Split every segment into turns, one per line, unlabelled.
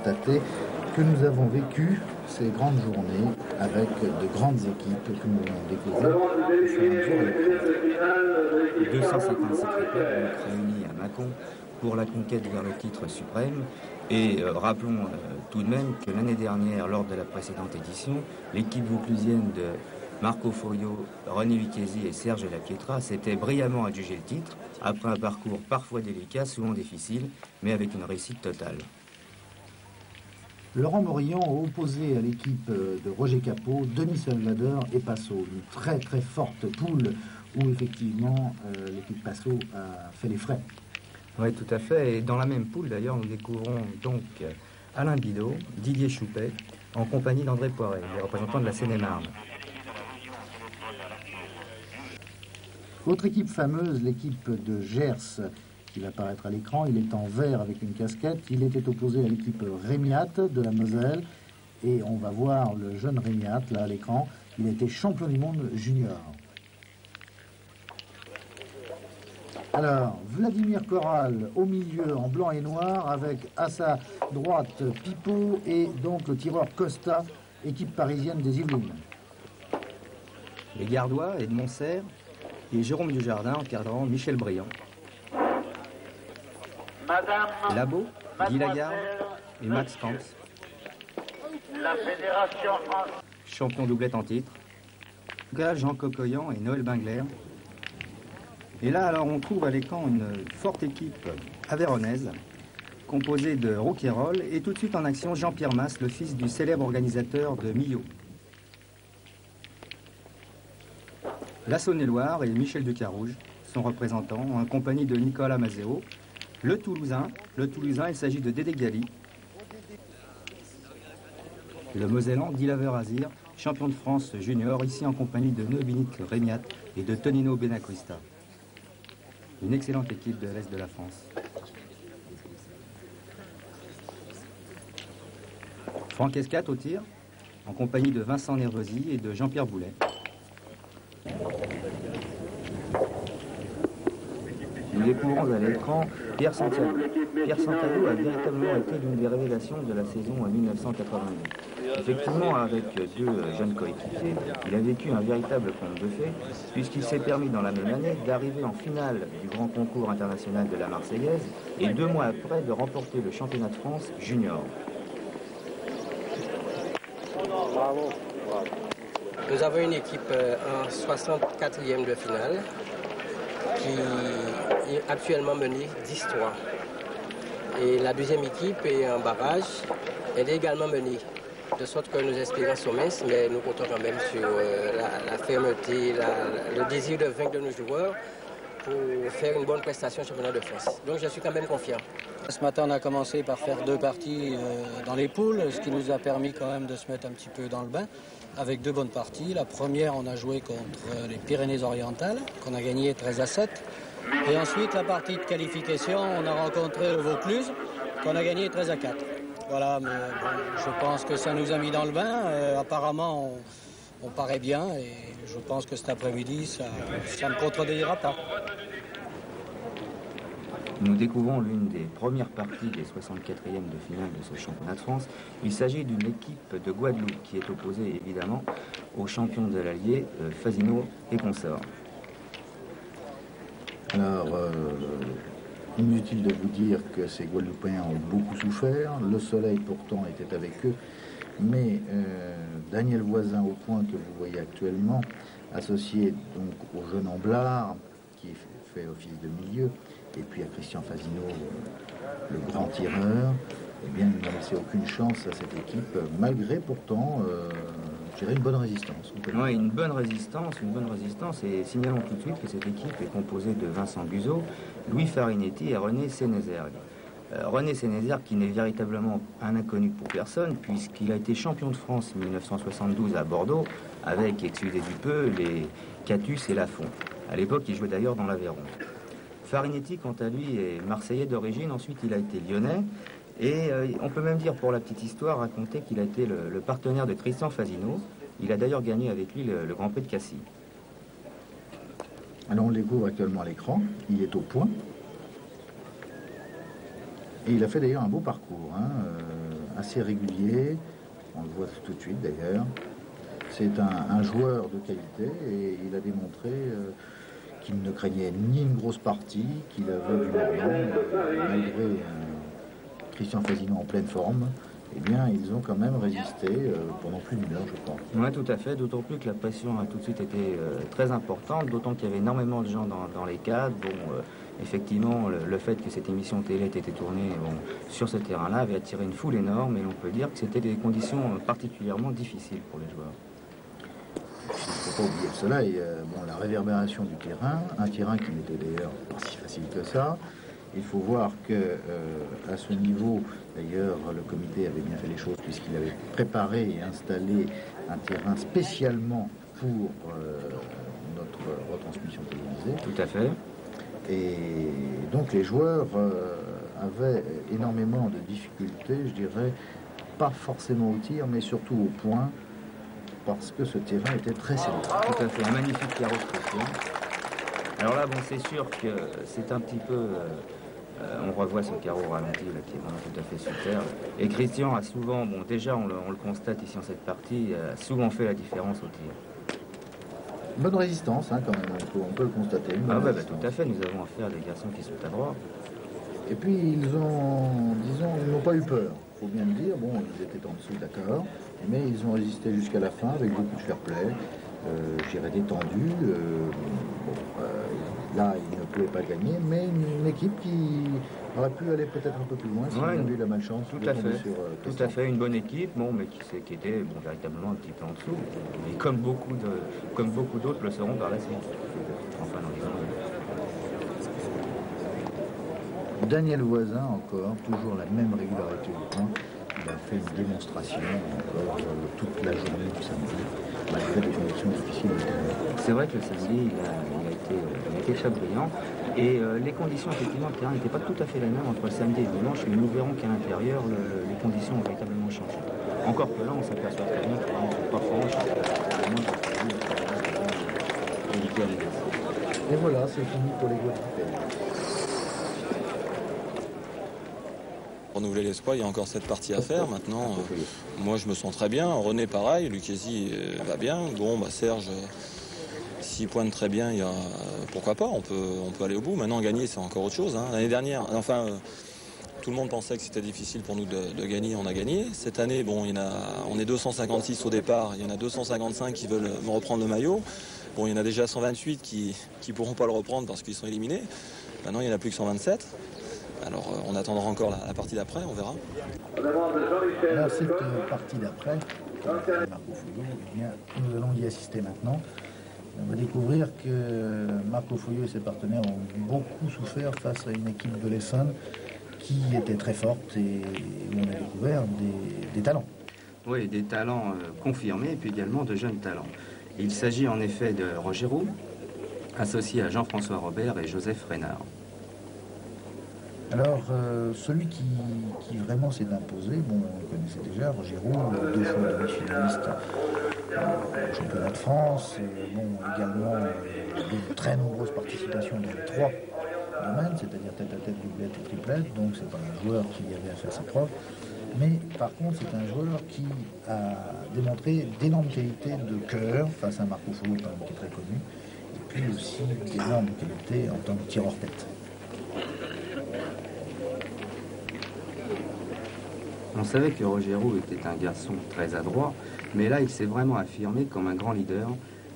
constater que nous avons vécu ces grandes journées avec de grandes équipes que nous allons découvrir au fur et à mesure de l'épreuve.
257 clubs réunis à Mâcon pour la conquête vers le titre suprême. Et rappelons tout de même que l'année dernière, lors de la précédente édition, l'équipe vauclusienne de Marco Forio, René Lucchesi et Serge Lapietra s'était brillamment adjugé le titre, après un parcours parfois délicat, souvent difficile, mais avec une réussite totale.
Laurent Morillon a opposé à l'équipe de Roger Capot, Denis Salvador et Passot. Une très très forte poule où effectivement l'équipe Passot a fait les frais.
Oui, tout à fait. Et dans la même poule, d'ailleurs, nous découvrons donc Alain Bidot, Didier Choupet, en compagnie d'André Poiret, les représentants de la Seine-et-Marne.
Autre équipe fameuse, l'équipe de Gers, qui va apparaître à l'écran. Il est en vert avec une casquette. Il était opposé à l'équipe Rémiat de la Moselle. Et on va voir le jeune Rémiat, là, à l'écran. Il était champion du monde junior. Alors, Vladimir Corral au milieu en blanc et noir avec à sa droite Pipo et donc le tireur Costa, équipe parisienne des Yvelines.
Les Gardois, Edmond Serre et Jérôme Dujardin encadrant Michel Briand. Labo, Guy Lagarde et Max Camps.
La fédération
champion doublette en titre. Jean Cocoyan et Noël Bingler. Et là, alors, on trouve à l'écran une forte équipe aveyronnaise, composée de Rouquayrol, et tout de suite en action Jean-Pierre Masse, le fils du célèbre organisateur de Millau. La Saône-et-Loire et Michel Ducarouge sont représentants, en compagnie de Nicolas Mazéo. Le Toulousain, il s'agit de Dédé Gali. Le Mosellan, Dilaver Azir, champion de France junior, ici en compagnie de Neubinic Rémiat et de Tonino Benacquista. Une excellente équipe de l'Est de la France. Franck Escat au tir, en compagnie de Vincent Nervesi et de Jean-Pierre Boulet. Nous découvrons à l'écran Pierre Santiago. Pierre Santiago a véritablement été l'une des révélations de la saison 1982. Effectivement, avec deux jeunes coéquipiers, il a vécu un véritable conte de fées, puisqu'il s'est permis dans la même année d'arriver en finale du grand concours international de la Marseillaise et 2 mois après de remporter le championnat de France junior.
Bravo. Nous avons une équipe en 64e de finale qui est actuellement menée 10-3. Et la deuxième équipe est en barrage, elle est également menée. De sorte que nos espérances sont minces, mais nous comptons quand même sur la fermeté, le désir de vaincre de nos joueurs pour faire une bonne prestation au championnat de France. Donc je suis quand même confiant. Ce matin, on a commencé par faire 2 parties dans les poules, ce qui nous a permis quand même de se mettre un petit peu dans le bain, avec 2 bonnes parties. La première, on a joué contre les Pyrénées-Orientales, qu'on a gagné 13-7. Et ensuite, la partie de qualification, on a rencontré le Vaucluse, qu'on a gagné 13-4. Voilà, mais bon, je pense que ça nous a mis dans le bain. Apparemment, on paraît bien et je pense que cet après-midi, ça ne contredira pas.
Nous découvrons l'une des premières parties des 64e de finale de ce championnat de France. Il s'agit d'une équipe de Guadeloupe qui est opposée évidemment aux champions de l'Allier, Fasino et consorts.
Alors, inutile de vous dire que ces Guadeloupéens ont beaucoup souffert. Le soleil pourtant était avec eux. Mais Daniel Voisin au point que vous voyez actuellement, associé donc au jeune Amblard, qui fait office de milieu, et puis à Christian Fasino, le grand tireur, eh bien, il n'a laissé aucune chance à cette équipe, malgré pourtant, je dirais, une bonne résistance.
Oui, une bonne résistance, et signalons tout de suite que cette équipe est composée de Vincent Guzot, Louis Farinetti et René Sénézergue. René Sénézergue qui n'est véritablement un inconnu pour personne, puisqu'il a été champion de France en 1972 à Bordeaux, avec, excusez du peu, les Catus et Lafont. À l'époque, il jouait d'ailleurs dans l'Aveyron. Farinetti, quant à lui, est marseillais d'origine, ensuite il a été lyonnais, et on peut même dire, pour la petite histoire, raconter qu'il a été le partenaire de Christian Fasino. Il a d'ailleurs gagné avec lui le Grand Prix de Cassis.
Alors on le découvre actuellement à l'écran, il est au point. Et il a fait d'ailleurs un beau parcours, hein, assez régulier, on le voit tout de suite d'ailleurs. C'est un joueur de qualité et il a démontré qu'il ne craignait ni une grosse partie, qu'il avait du mordant, malgré Christian Faisino en pleine forme. Eh bien, ils ont quand même résisté pendant plus d'une heure, je crois.
Oui, tout à fait, d'autant plus que la pression a tout de suite été très importante, d'autant qu'il y avait énormément de gens dans les cadres. Bon, effectivement, le fait que cette émission télé ait été tournée sur ce terrain-là avait attiré une foule énorme, et on peut dire que c'était des conditions particulièrement difficiles pour les joueurs.
Il ne faut pas oublier le soleil, la réverbération du terrain, un terrain qui n'était d'ailleurs pas si facile que ça. Il faut voir que à ce niveau, d'ailleurs, le comité avait bien fait les choses puisqu'il avait préparé et installé un terrain spécialement pour notre retransmission télévisée.
Tout à fait.
Et donc les joueurs avaient énormément de difficultés, je dirais, pas forcément au tir, mais surtout au point, parce que ce terrain était très serré.
Tout à fait, un magnifique carreau de pression. Alors là, bon, c'est sûr que c'est un petit peu... on revoit ce carreau ralenti là, qui est vraiment tout à fait superbe. Et Christian a souvent, bon déjà on le constate ici en cette partie, a souvent fait la différence au tir.
Bonne résistance quand même, on peut le constater.
Tout à fait, nous avons affaire à des garçons qui sont adroits.
Et puis ils n'ont pas eu peur, il faut bien le dire. Bon, ils étaient en dessous, d'accord, mais ils ont résisté jusqu'à la fin avec beaucoup de fair play. Je dirais détendu. Là, ils ne pouvaient pas gagner, mais une équipe qui aurait pu aller peut-être un peu plus loin si on avait eu la malchance.
Tout à fait, une bonne équipe, mais qui était véritablement un petit peu en dessous. Et comme beaucoup d'autres le seront par la suite. Enfin, dans les années.
Daniel Voisin, encore, toujours la même régularité du point. Il a fait une démonstration encore toute la journée du samedi, malgré des conditions difficiles.
C'est vrai que le samedi, il a été très brillant. Et les conditions, effectivement, le terrain n'était pas tout à fait les mêmes entre le samedi et le dimanche, mais nous verrons qu'à l'intérieur, les conditions ont véritablement changé. Encore que là, on s'aperçoit très bien que les ne sont pas franches.
Et voilà, c'est fini pour les Guadeloupéens.
Renouveler l'espoir, il y a encore cette partie à faire. Maintenant, moi je me sens très bien. René pareil, Lucchesi va bien. Bon, Serge, s'il pointe très bien, pourquoi pas, on peut aller au bout. Maintenant, gagner, c'est encore autre chose. L'année dernière, tout le monde pensait que c'était difficile pour nous de gagner, on a gagné. Cette année, on est 256 au départ, il y en a 255 qui veulent me reprendre le maillot. Bon, il y en a déjà 128 qui ne pourront pas le reprendre parce qu'ils sont éliminés. Maintenant, il n'y en a plus que 127. Alors, on attendra encore la partie d'après, on verra.
Alors, cette partie d'après, Marco Foglio, nous allons y assister maintenant. On va découvrir que Marco Foglio et ses partenaires ont beaucoup souffert face à une équipe de l'Essonne qui était très forte et où on a découvert des talents.
Oui, des talents confirmés et puis également de jeunes talents. Il s'agit en effet de Roger Roux, associé à Jean-François Robert et Joseph Reynard.
Alors, celui qui vraiment s'est imposé, on le connaissait déjà, Roger Roux, 2 fois demi-finaliste au championnat de France, également de très nombreuses participations dans les 3 domaines, c'est-à-dire tête-à-tête, doublette et triplette, donc c'est pas un joueur qui avait à faire ses preuves, mais par contre c'est un joueur qui a démontré d'énormes qualités de cœur face à Marco Foglio, qui est très connu, et puis aussi d'énormes qualités en tant que tireur tête.
On savait que Roger Roux était un garçon très adroit, mais là il s'est vraiment affirmé comme un grand leader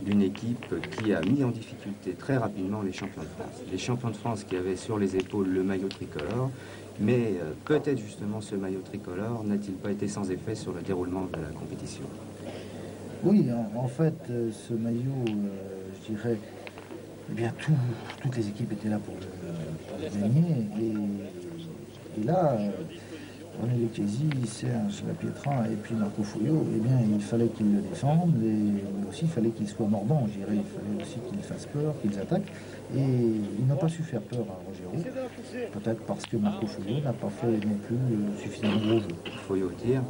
d'une équipe qui a mis en difficulté très rapidement les champions de France. Les champions de France qui avaient sur les épaules le maillot tricolore, mais peut-être justement ce maillot tricolore n'a-t-il pas été sans effet sur le déroulement de la compétition?
Oui, en fait, ce maillot, je dirais, toutes les équipes étaient là pour le gagner, et là... René Lucchesi, Serge Lapietrin et puis Marco Foglio, il fallait qu'ils le défendent, mais aussi il fallait qu'ils soient mordants, je dirais. Il fallait aussi qu'ils fassent peur, qu'ils attaquent. Et ils n'ont pas su faire peur à Roger Roux, peut-être parce que Marco Foglio n'a pas fait non plus suffisamment gros jeu.
Foglio tire.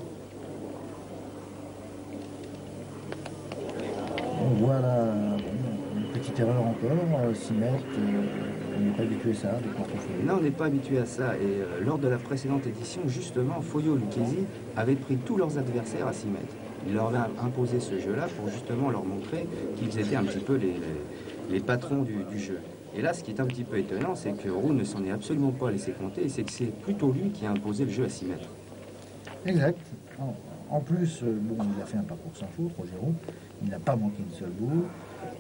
Voilà, une petite erreur encore, 6 mètres, On n'est pas habitué à ça avec Marco Foyot.
Non, on n'est pas habitué à ça. Et lors de la précédente édition, justement, Foyot et Lucchesi avaient pris tous leurs adversaires à 6 mètres. Ils leur avaient imposé ce jeu-là pour justement leur montrer qu'ils étaient un petit peu les patrons du jeu. Et là, ce qui est un petit peu étonnant, c'est que Roux ne s'en est absolument pas laissé compter, et c'est que c'est plutôt lui qui a imposé le jeu à 6 mètres.
Exact. En plus, bon, il a fait un parcours sans faute, Roger Roux. Il n'a pas manqué une seule boule.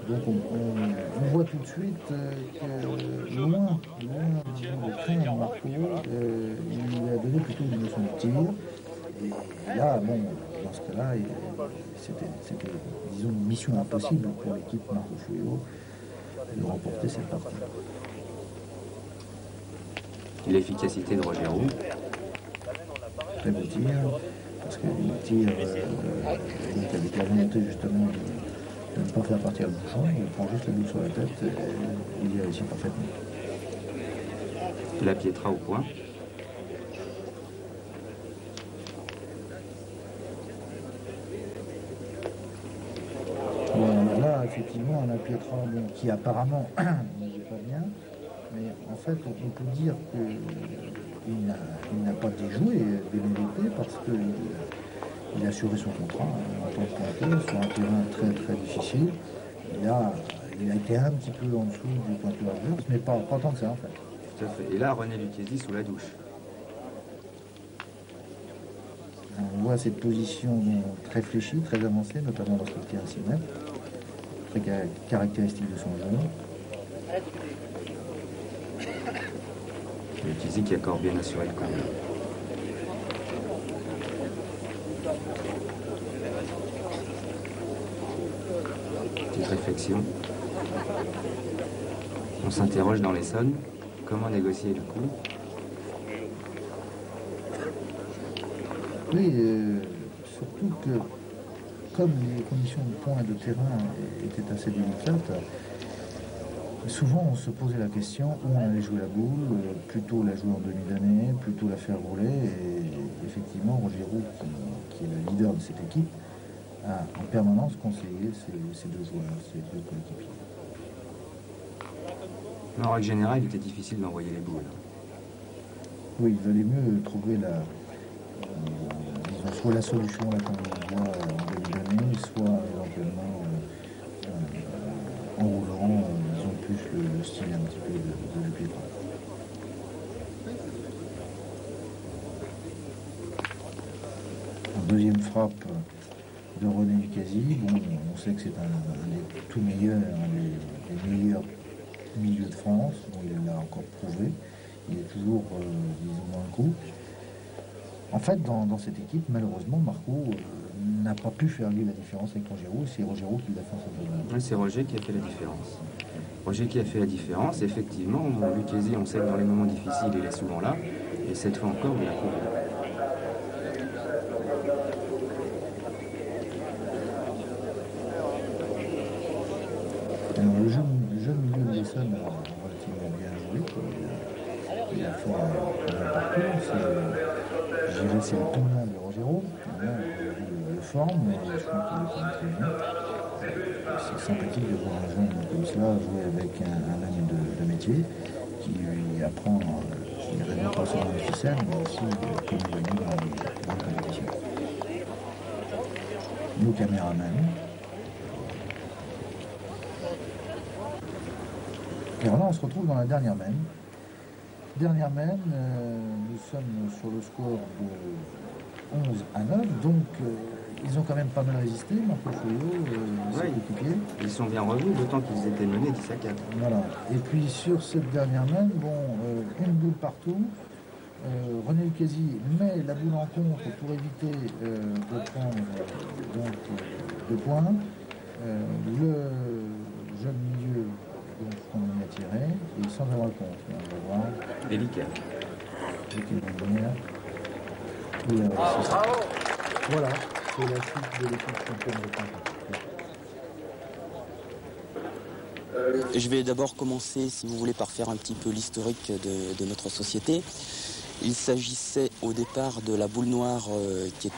Donc on voit tout de suite que loin de craindre Marco, il lui a donné plutôt une leçon de tir. Et là, bon, dans ce cas-là, c'était, disons, une mission impossible pour l'équipe Marco Foyot de remporter cette partie.
L'efficacité de Roger Roux.
Très beau tir, parce qu'il tire avec la volonté justement de ne pas faire partir le bouchon, il prend juste la boule sur la tête et il y réussit parfaitement.
La Pietra au point.
Bon, là, effectivement, la Pietra, bon, qui apparemment ne joue pas bien, mais en fait, on peut dire qu'il n'a pas déjoué des mérités parce qu'il a assuré son contrat en tant que pointeur sur un terrain très très difficile. Il a été un petit peu en dessous du pointeur adverse, mais pas tant que ça en fait.
Tout à fait. Et là, René Lucchesi sous la douche.
On voit cette position très fléchie, très avancée, notamment lorsqu'il tire à 6 mètres, très caractéristique de son jeu.
Lucchesi qui a encore bien assuré le coup. Petite réflexion. On s'interroge dans l'Essonne. Comment négocier le coup?
Oui, surtout que comme les conditions de point et de terrain étaient assez délicates, souvent on se posait la question où on allait jouer la boule, plutôt la jouer en demi-dannée, plutôt la faire rouler. Et effectivement, Roger Roux, qui est le leader de cette équipe, a en permanence conseillé ces deux joueurs, ces deux coéquipiers.
En règle générale, il était difficile d'envoyer les boules.
Oui, il valait mieux trouver disons, soit la solution là, qu'on voit en demi-dannée, soit éventuellement en roulant, disons plus le style un petit peu de la Pietra. En deuxième frappe de René Lucchesi, bon, on sait que c'est un des tout meilleurs, un des meilleurs milieux de France, bon, il l'a encore prouvé, il est toujours, disons, dans le coup. En fait, dans cette équipe, malheureusement, Marco n'a pas pu faire lui la différence avec Roger Roux, c'est Roger Roux qui l'a fait en cette
Oui, c'est Roger qui a fait la différence. Roger qui a fait la différence, effectivement, Lucchesi, on sait que dans les moments difficiles, il est souvent là, et cette fois encore, il a prouvé.
Alors, le jeune milieu de l'Essonne a relativement bien joué. Il a fait un parcours. Je dirais c'est le tournant de Roger Roux. Le forme, mais je crois qu'il est quand même très bien. C'est sympathique de voir un jeune comme cela jouer avec un ami de métier qui lui apprend, je dirais non pas seulement le système, mais aussi comme il est dans les compétitions. Nos caméramans. Et alors là, on se retrouve dans la dernière mène. Dernière mène, nous sommes sur le score de 11 à 9, donc ils ont quand même pas mal résisté, Marco Foyot, ses coéquipiers.
Ils sont bien revenus, d'autant qu'ils étaient menés 10 à 4.
Voilà. Et puis sur cette dernière mène, bon, une boule partout. René Lucchesi met la boule en contre pour éviter de prendre deux points. Le jeune milieu qu'on a tiré, et sans avoir le compte. On va voir.
Délicat.
Avec une lumière. Voilà, c'est la suite de l'équipe championne de France.
Je vais d'abord commencer, si vous voulez, par faire un petit peu l'historique de notre société. Il s'agissait au départ de la boule noire qui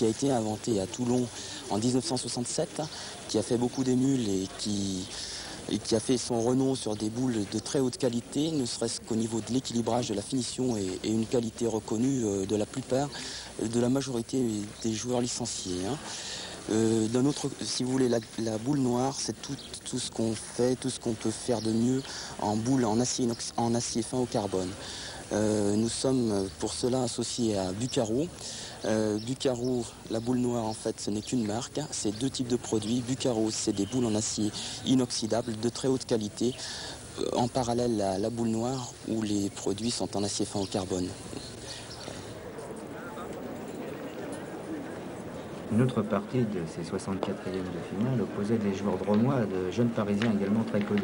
a été inventée à Toulon en 1967, qui a fait beaucoup d'émules et qui et qui a fait son renom sur des boules de très haute qualité, ne serait-ce qu'au niveau de l'équilibrage de la finition et une qualité reconnue de la plupart, de la majorité des joueurs licenciés. Hein. D'un autre, si vous voulez, la boule noire, c'est tout ce qu'on fait, tout ce qu'on peut faire de mieux en boule en acier fin au carbone. Nous sommes pour cela associés à Bucaro. Bucaro, la boule noire, en fait, ce n'est qu'une marque. C'est deux types de produits. Bucaro, c'est des boules en acier inoxydable de très haute qualité. En parallèle à la boule noire, où les produits sont en acier fin au carbone.
Une autre partie de ces 64e de finale opposait des joueurs dromois à de jeunes Parisiens également très connus.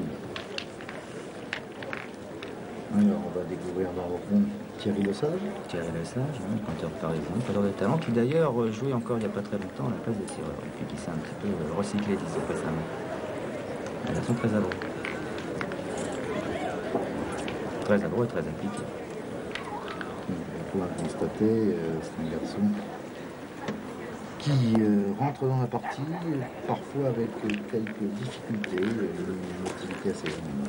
Alors, on va découvrir dans le fond Thierry Lesage.
Thierry Lesage, hein, canteur parisien, canteur de talent, qui d'ailleurs jouait encore il n'y a pas très longtemps à la place des tireurs, et puis qui s'est un petit peu recyclé, disons, récemment. Un garçon très adroit. Très adroit et très appliqué.
On peut constater, c'est un garçon qui rentre dans la partie, parfois avec quelques difficultés, une activité assez grande.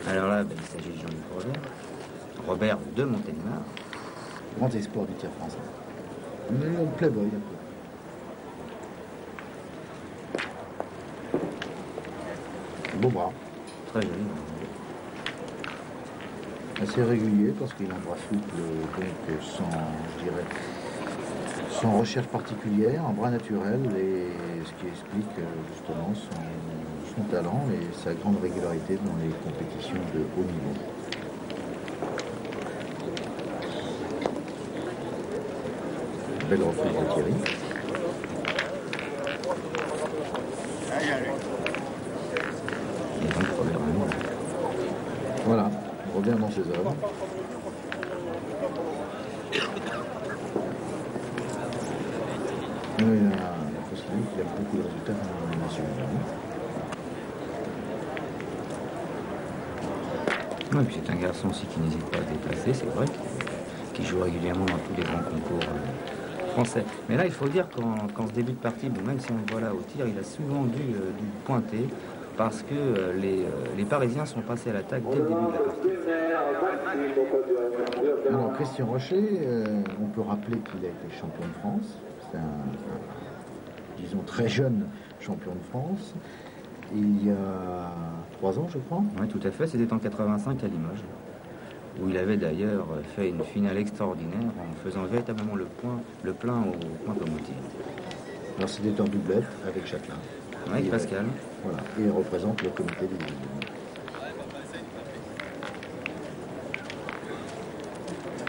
Alors là, il s'agit de Jean-Luc Robert de Montélimar.
Grand espoir du tir français. Mais le playboy un peu. Beau bras.
Très joli.
Assez régulier parce qu'il a un bras souple, donc sans recherche particulière, un bras naturel, et ce qui explique justement son talent et sa grande régularité dans les compétitions de haut niveau. Belle reprise de Thierry.
Et donc Robert Hamon.
Voilà, on revient dans ses œuvres. Il faut se dire qu'il y a beaucoup de résultats dans nationaux.
Oui, puis c'est un garçon aussi qui n'hésite pas à se déplacer, c'est vrai, qui joue régulièrement dans tous les grands concours français. Mais là, il faut dire qu'en ce début de partie, bon, même si on le voit là au tir, il a souvent dû pointer parce que les Parisiens sont passés à l'attaque dès le début de la partie.
Alors, Christian Rocher, on peut rappeler qu'il a été champion de France. C'est disons, très jeune champion de France. Il y a 3 ans, je crois.
Oui, tout à fait. C'était en 85 à Limoges, où il avait d'ailleurs fait une finale extraordinaire en faisant véritablement le plein au point Pomoti.
Alors, c'était en doublette avec Châtelain.
Avec Pascal.
Voilà. Et il représente le comité des divisions.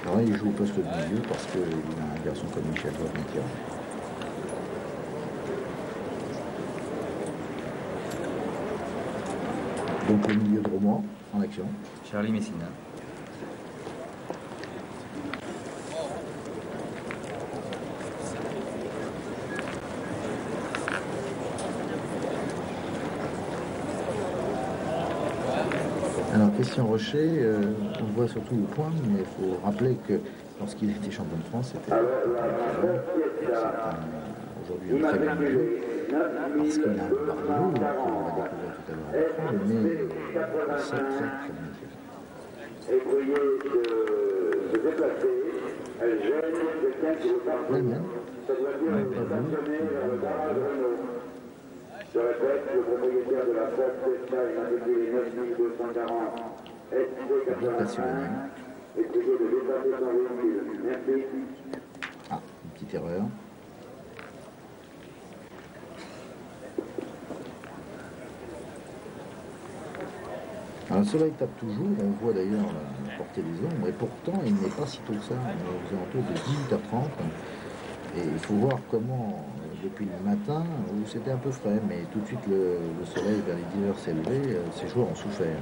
Alors, il joue au poste de milieu parce qu'il a un garçon comme Michel Vauvenetière. Donc le milieu de Roman en action.
Charlie Messina.
Alors Christian Rocher, on le voit surtout au point, mais il faut rappeler que lorsqu'il était champion de France, c'était aujourd'hui un très bon milieu, parce qu'il a un barreau, qu'on va découvrir tout à l'heure à l'écran, mais c'est très très bien fait. Même.
Je répète, le propriétaire de la Ford Fiesta immatriculée 9240 SID89 est prié de dépasser son véhicule. Merci.
Ah, une petite erreur. Alors le soleil tape toujours, on voit d'ailleurs la portée des ombres, et pourtant il n'est pas si tôt que ça, on est aux alentours de 18h30. Et il faut voir comment, depuis le matin, où c'était un peu frais, mais tout de suite le soleil vers les 10 heures s'est levé, ces joueurs ont souffert.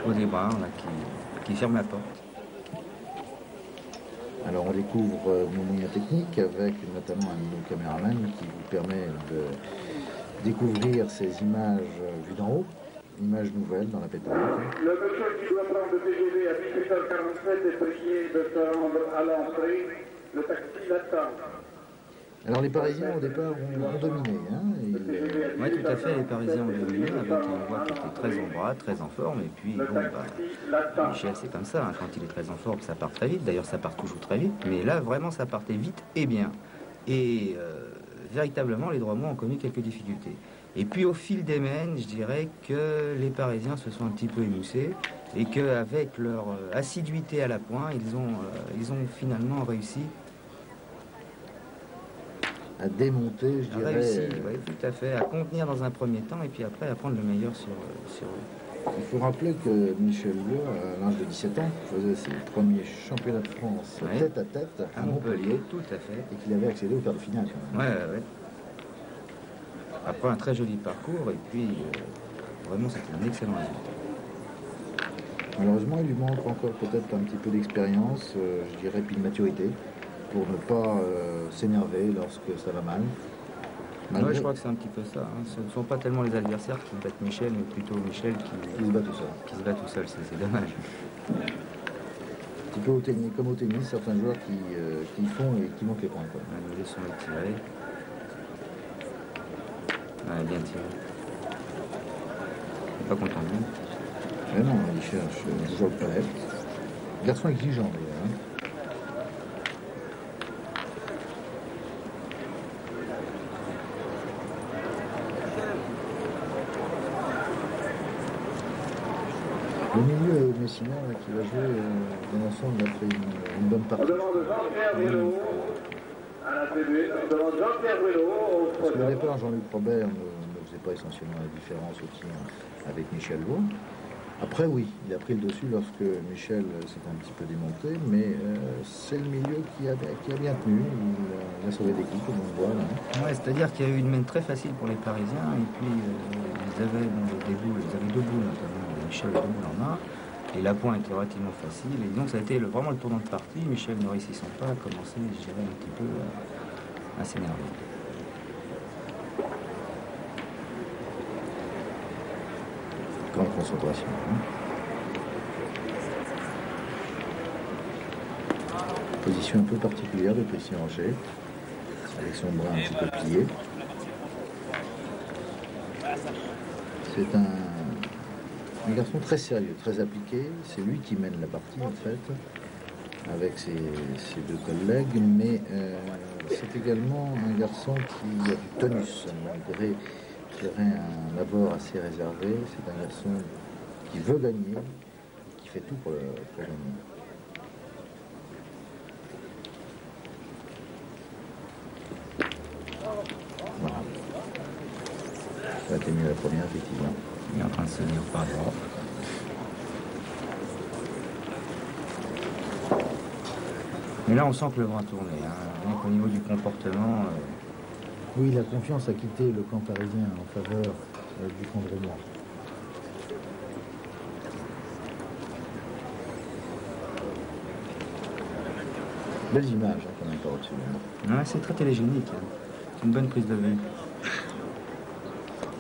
José Brun, là, qui ferme la porte.
Alors on découvre nos moyens techniques avec notamment un nouveau caméraman qui vous permet de découvrir ces images vues d'en haut, images nouvelles dans la pétanque.
Le monsieur qui doit prendre le TGV à 18h47 est prié de se rendre à l'entrée. Le taxi l'attend.
Alors les Parisiens au départ ont dominé. Hein,
oui, tout à fait, les Parisiens ont dominé avec un voie qui était très en bras, très en forme. Et puis, bon, bah, Michel, c'est comme ça, hein, quand il est très en forme, ça part très vite. D'ailleurs, ça part toujours très vite. Mais là, vraiment, ça partait vite et bien. Et véritablement, les Dromois ont connu quelques difficultés. Et puis, au fil des mènes, je dirais que les Parisiens se sont un petit peu émoussés et qu'avec leur assiduité à la pointe, ils ont finalement réussi
à démonter, je dirais.
Réussi, oui, tout à fait, à contenir dans un premier temps et puis après à prendre le meilleur sur eux.
Il faut rappeler que Michel Leu, à l'âge de 17 ans, faisait ses premiers championnats de France tête à tête à Montpellier,
tout à fait,
et qu'il avait accédé au quart de finale.
Ouais. Après un très joli parcours et puis vraiment c'était un excellent résultat.
Malheureusement, il lui manque encore peut-être un petit peu d'expérience, je dirais, puis de maturité, pour ne pas s'énerver lorsque ça va mal.
Oui, je crois que c'est un petit peu ça. Hein. Ce ne sont pas tellement les adversaires qui battent Michel, mais plutôt Michel qui
se bat tout seul.
Qui se bat tout seul, c'est dommage.
Un petit peu comme au tennis, certains joueurs qui font et qui manquent les points. Quoi.
Ouais, nous laissons le tirer. Ouais, bien tiré. Pas content de lui.
Mais non, il cherche un joueur de palette. Garçon exigeant d'ailleurs. Hein. Le milieu messinien qui va jouer dans l'ensemble après une bonne partie. Parce qu'au départ, Jean-Luc Robert ne faisait pas essentiellement la différence au tir avec Michel Leu. Après, oui, il a pris le dessus lorsque Michel s'est un petit peu démonté, mais c'est le milieu qui a bien tenu. Il a sauvé l'équipe, comme on voit.
Ouais, c'est-à-dire qu'il y a eu une mène très facile pour les Parisiens, et puis ils avaient deux boules, notamment Michel et deux boules en main, et la pointe était relativement facile, et donc ça a été vraiment le tournant de partie. Michel, ne réussissant pas, a commencé, je dirais, un petit peu à s'énerver.
Grande concentration. Position un peu particulière de Christian Rocher, avec son bras un petit peu plié. C'est un garçon très sérieux, très appliqué. C'est lui qui mène la partie en fait, avec ses deux collègues, mais c'est également un garçon qui a du tonus, malgré un abord assez réservé. C'est un garçon qui veut gagner, qui fait tout pour gagner. Voilà. Ça a été mieux la première, effectivement.
Il est en train de se tenir par droit. Mais là, on sent que le vent a tourné. Hein. Donc, au niveau du comportement...
Oui, la confiance a quitté le camp parisien en faveur du camp Dromois. Belles images quand même par au-dessus.
Ouais, c'est très télégénique. Hein. C'est une bonne prise de vue.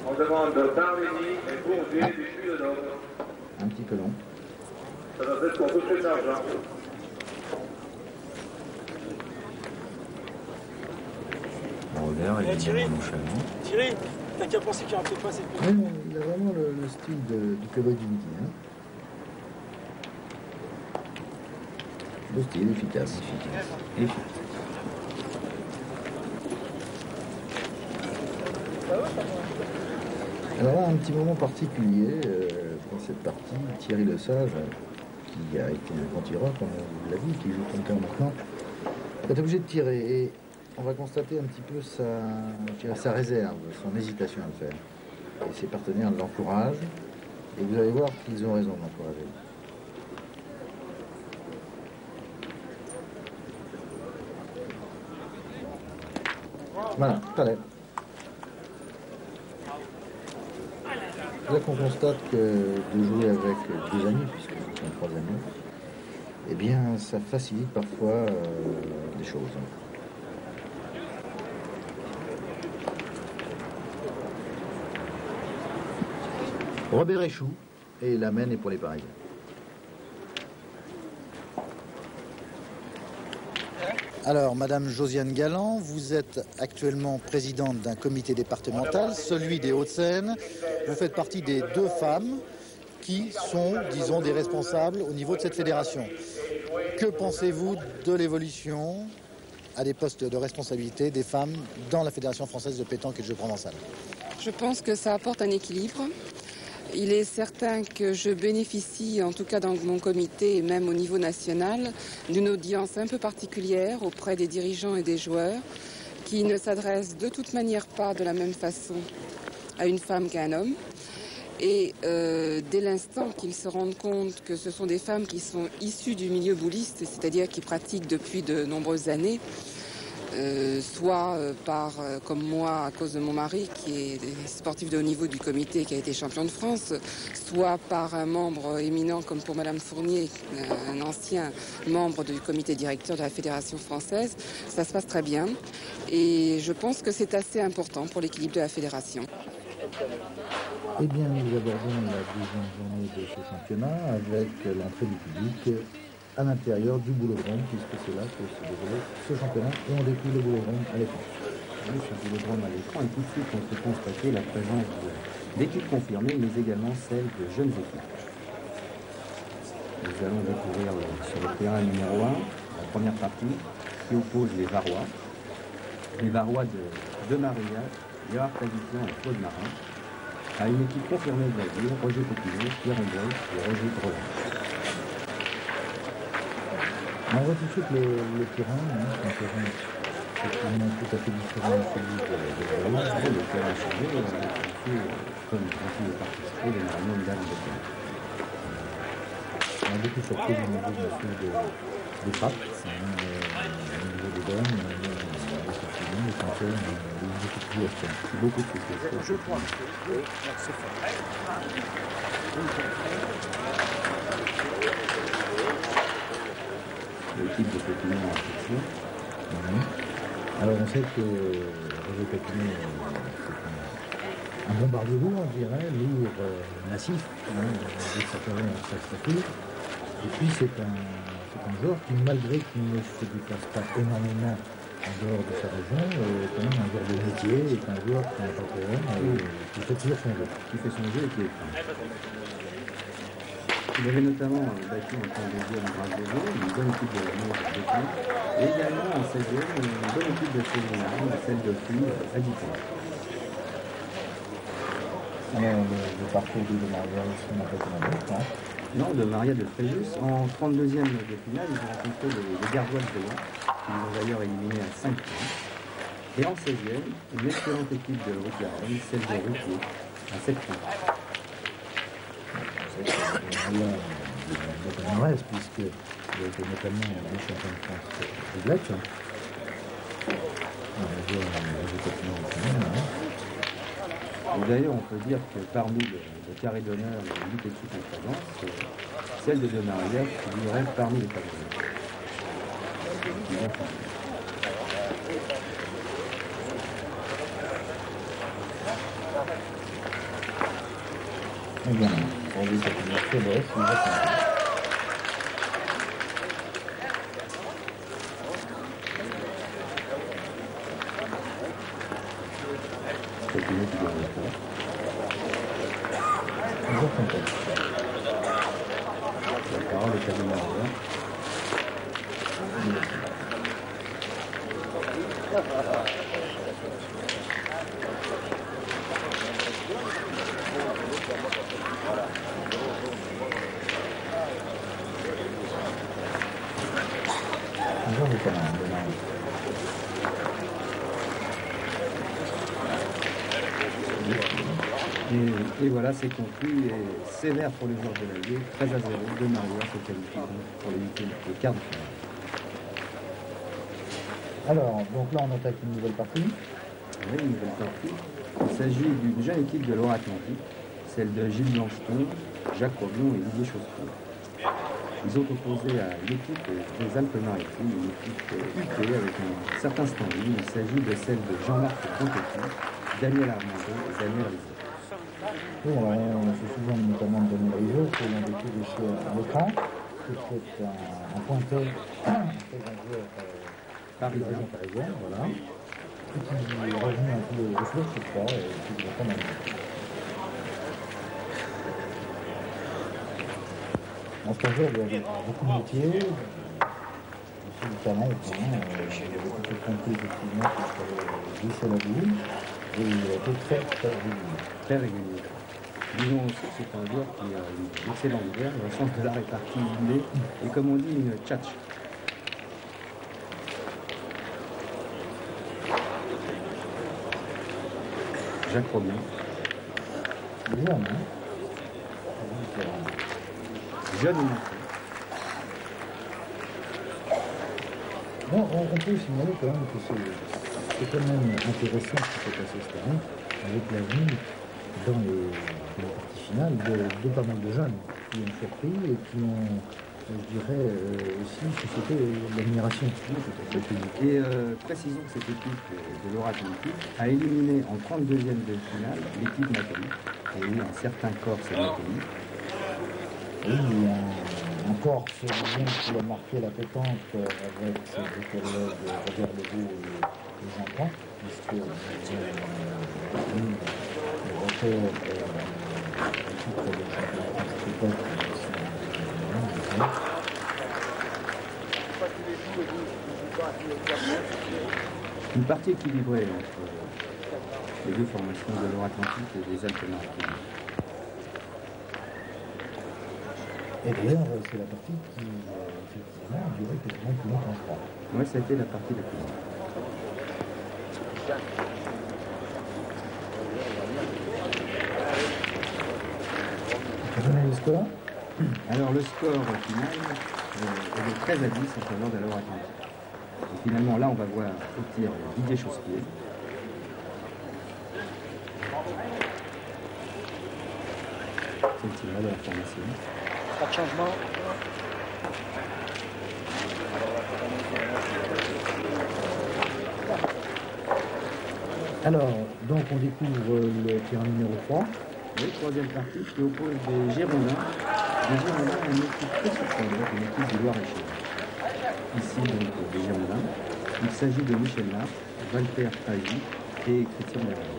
On demande Barménie et Bourdieu du sud de l'autre.
Un petit peu long.
Ça doit être pour tout cet argent.
Robert, il est
Thierry,
nonchalant.
Thierry, t'as qu'à penser qu'il n'y aura peut-être pas cette
Oui, il a vraiment le style du cowboy du midi. Hein. Le style efficace. Alors là, un petit moment particulier dans cette partie, Thierry Lesage, qui a été un grand tireur, comme on l'a dit, qui joue comme temps maintenant, est obligé de tirer. Et on va constater un petit peu sa réserve, son hésitation à le faire. Et ses partenaires l'encouragent. Et vous allez voir qu'ils ont raison de l'encourager. Voilà, Taleb. Là qu'on constate que de jouer avec deux amis, puisque ce sont trois amis, eh bien ça facilite parfois des choses. Robert échoue et la mène est pour les Parisiens. Alors, Madame Josiane Galland, vous êtes actuellement présidente d'un comité départemental, celui des Hauts-de-Seine. Vous faites partie des 2 femmes qui sont, disons, des responsables au niveau de cette fédération. Que pensez-vous de l'évolution à des postes de responsabilité des femmes dans la Fédération française de pétanque et de jeux provençal?
Je pense que ça apporte un équilibre. Il est certain que je bénéficie, en tout cas dans mon comité et même au niveau national, d'une audience un peu particulière auprès des dirigeants et des joueurs qui ne s'adressent de toute manière pas de la même façon à une femme qu'à un homme. Et dès l'instant qu'ils se rendent compte que ce sont des femmes qui sont issues du milieu bouliste, c'est-à-dire qui pratiquent depuis de nombreuses années, soit comme moi à cause de mon mari qui est sportif de haut niveau du comité qui a été champion de France, soit par un membre éminent comme pour Madame Fournier, un ancien membre du comité directeur de la Fédération française. Ça se passe très bien et je pense que c'est assez important pour l'équilibre de la fédération.
Eh bien, nous abordons la 2e journée de ce championnat avec l'entrée du public à l'intérieur du boulodrome, puisque c'est là que se déroule ce championnat, et on découvre le boulodrome à l'écran.
Oui, ce boulodrome à l'écran, et tout de suite on peut constater la présence d'équipes confirmées, mais également celle de jeunes équipes. Nous allons découvrir sur le terrain numéro 1, la première partie, qui oppose les Varois. Les Varois de Maria, Gérard Tavikian et Claude Marin, à une équipe confirmée de la ville, Roger Popinot, Pierre André et Roger Roland.
On voit tout de suite le terrain, c'est un terrain effectivement tout à fait différent de celui de la ville.
Le terrain a changé, comme quand il est participé, généralement une dame de terrain.
On a beaucoup surpris au niveau des frappes, au niveau des dames, effectivement, les cantons, beaucoup de joueurs.
Beaucoup de joueurs.
Je crois.
L'équipe de Pépinet en section.
Alors on sait que Roger Pépinet c'est un bombardier lourd, on dirait, lourd, massif, avec sa carrière en sa stature. Et puis c'est un joueur qui, malgré qu'il ne se déplace pas énormément en dehors de sa région, quand même un joueur de métier, et un joueur qui n'a pas de problème, qui fait toujours son jeu.
Qui fait son jeu et qui est fin. Il avait notamment battu en temps de jeu en grâce de jeu, une bonne équipe de la Manche de Pékin, et également en 16e, une bonne équipe de Céline, celle de Puy, à 10 points.
Le parcours de Maria aussi n'a pas été mal,
non, de Maria de Fréjus. En 32e de finale, ils ont rencontré les Gardois de Vélan, qui les ont d'ailleurs éliminés à 5 points. Et en 16e, une excellente équipe de Routier, celle de Routier, à 7 points.
Le palmarès, puisqu'il a été notamment le champion de France de Bletch.
Et d'ailleurs, on peut dire que parmi le carré d'honneur, les 8 équipes en présence, celle de Maria figurait parmi les carrés d'honneur.
Eh bien, on dit que c'est le reste, il va s'en
La parole est à Maria. Et voilà, c'est conclu et sévère pour les joueurs de la Ligue, 13 à 0, de Maria se qualifie pour les quarts de finale.
Alors, donc là on attaque une nouvelle partie.
Oui, une nouvelle partie. Il s'agit d'une jeune équipe de Loire-Atlantique, celle de Gilles Blancheton, Jacques Roblon et Didier Chaussepot. Ils ont opposé à l'équipe des Alpes-Maritimes, une équipe UP avec un certain standing. Il s'agit de celle de Jean-Marc Contetti, Daniel Armando et Daniel Rizzo.
Oui, alors on se souvient notamment de Daniel Rizzo, que l'on découvre ici à l'écran. C'est un pointeur, un très grand joueur
parisien.
Parisien, voilà. Et qui est revenu un peu au flot, je crois, et qui est quand même. En stagiaire, il y avait beaucoup de métiers, aussi du talent, il y avait beaucoup de compris effectivement qui glissait la boule, et il a été très régulier.
Très régulier. Disons aussi que c'est un joueur qui a une excellente guerre, dans le sens de la répartie innée, et comme on dit, une tchatch. Jacques Robin.
Jeune, hein?
Jeune et
bon, on peut signaler quand même que c'est quand même intéressant ce qui s'est passé cette année, avec l'avenir dans les parties finales de pas mal de jeunes qui ont surpris et qui ont, je dirais, aussi suscité l'admiration du public.
Et précisons que cette équipe de l'Or-Atlantique a éliminé en 32e de finale l'équipe Nathalie. Il y a eu un certain Corse à Nathalie.
Oui, il y a encore ce lien qui a marqué la pétanque avec ses deux collègues Robert Legault et Jean Pan, puisque le record titre de champion
une partie équilibrée entre les deux formations de l'Or-Atlantique et des Alpes-Maritimes.
Et d'ailleurs, c'est la partie qui, effectivement, a duré quasiment plus longtemps, je crois.
Oui, ça a été la partie la plus longue.
Tu peux donner le score?
Alors, le score final est de 13 à 10 en faveur de l'Or-Atlantique. Et finalement, là, on va voir au tir Didier Chausse-Pied. C'est le tir de la formation.
Pas de changement.
Alors, donc on découvre le terrain numéro 3.
Oui, troisième partie qui oppose des Girondins. Les Girondins ont une équipe très surprenante, une équipe du Loir-et-Cher. Ici, donc, les Girondins. Il s'agit de Michel Nart, Walter Fagy et Christian Merlin.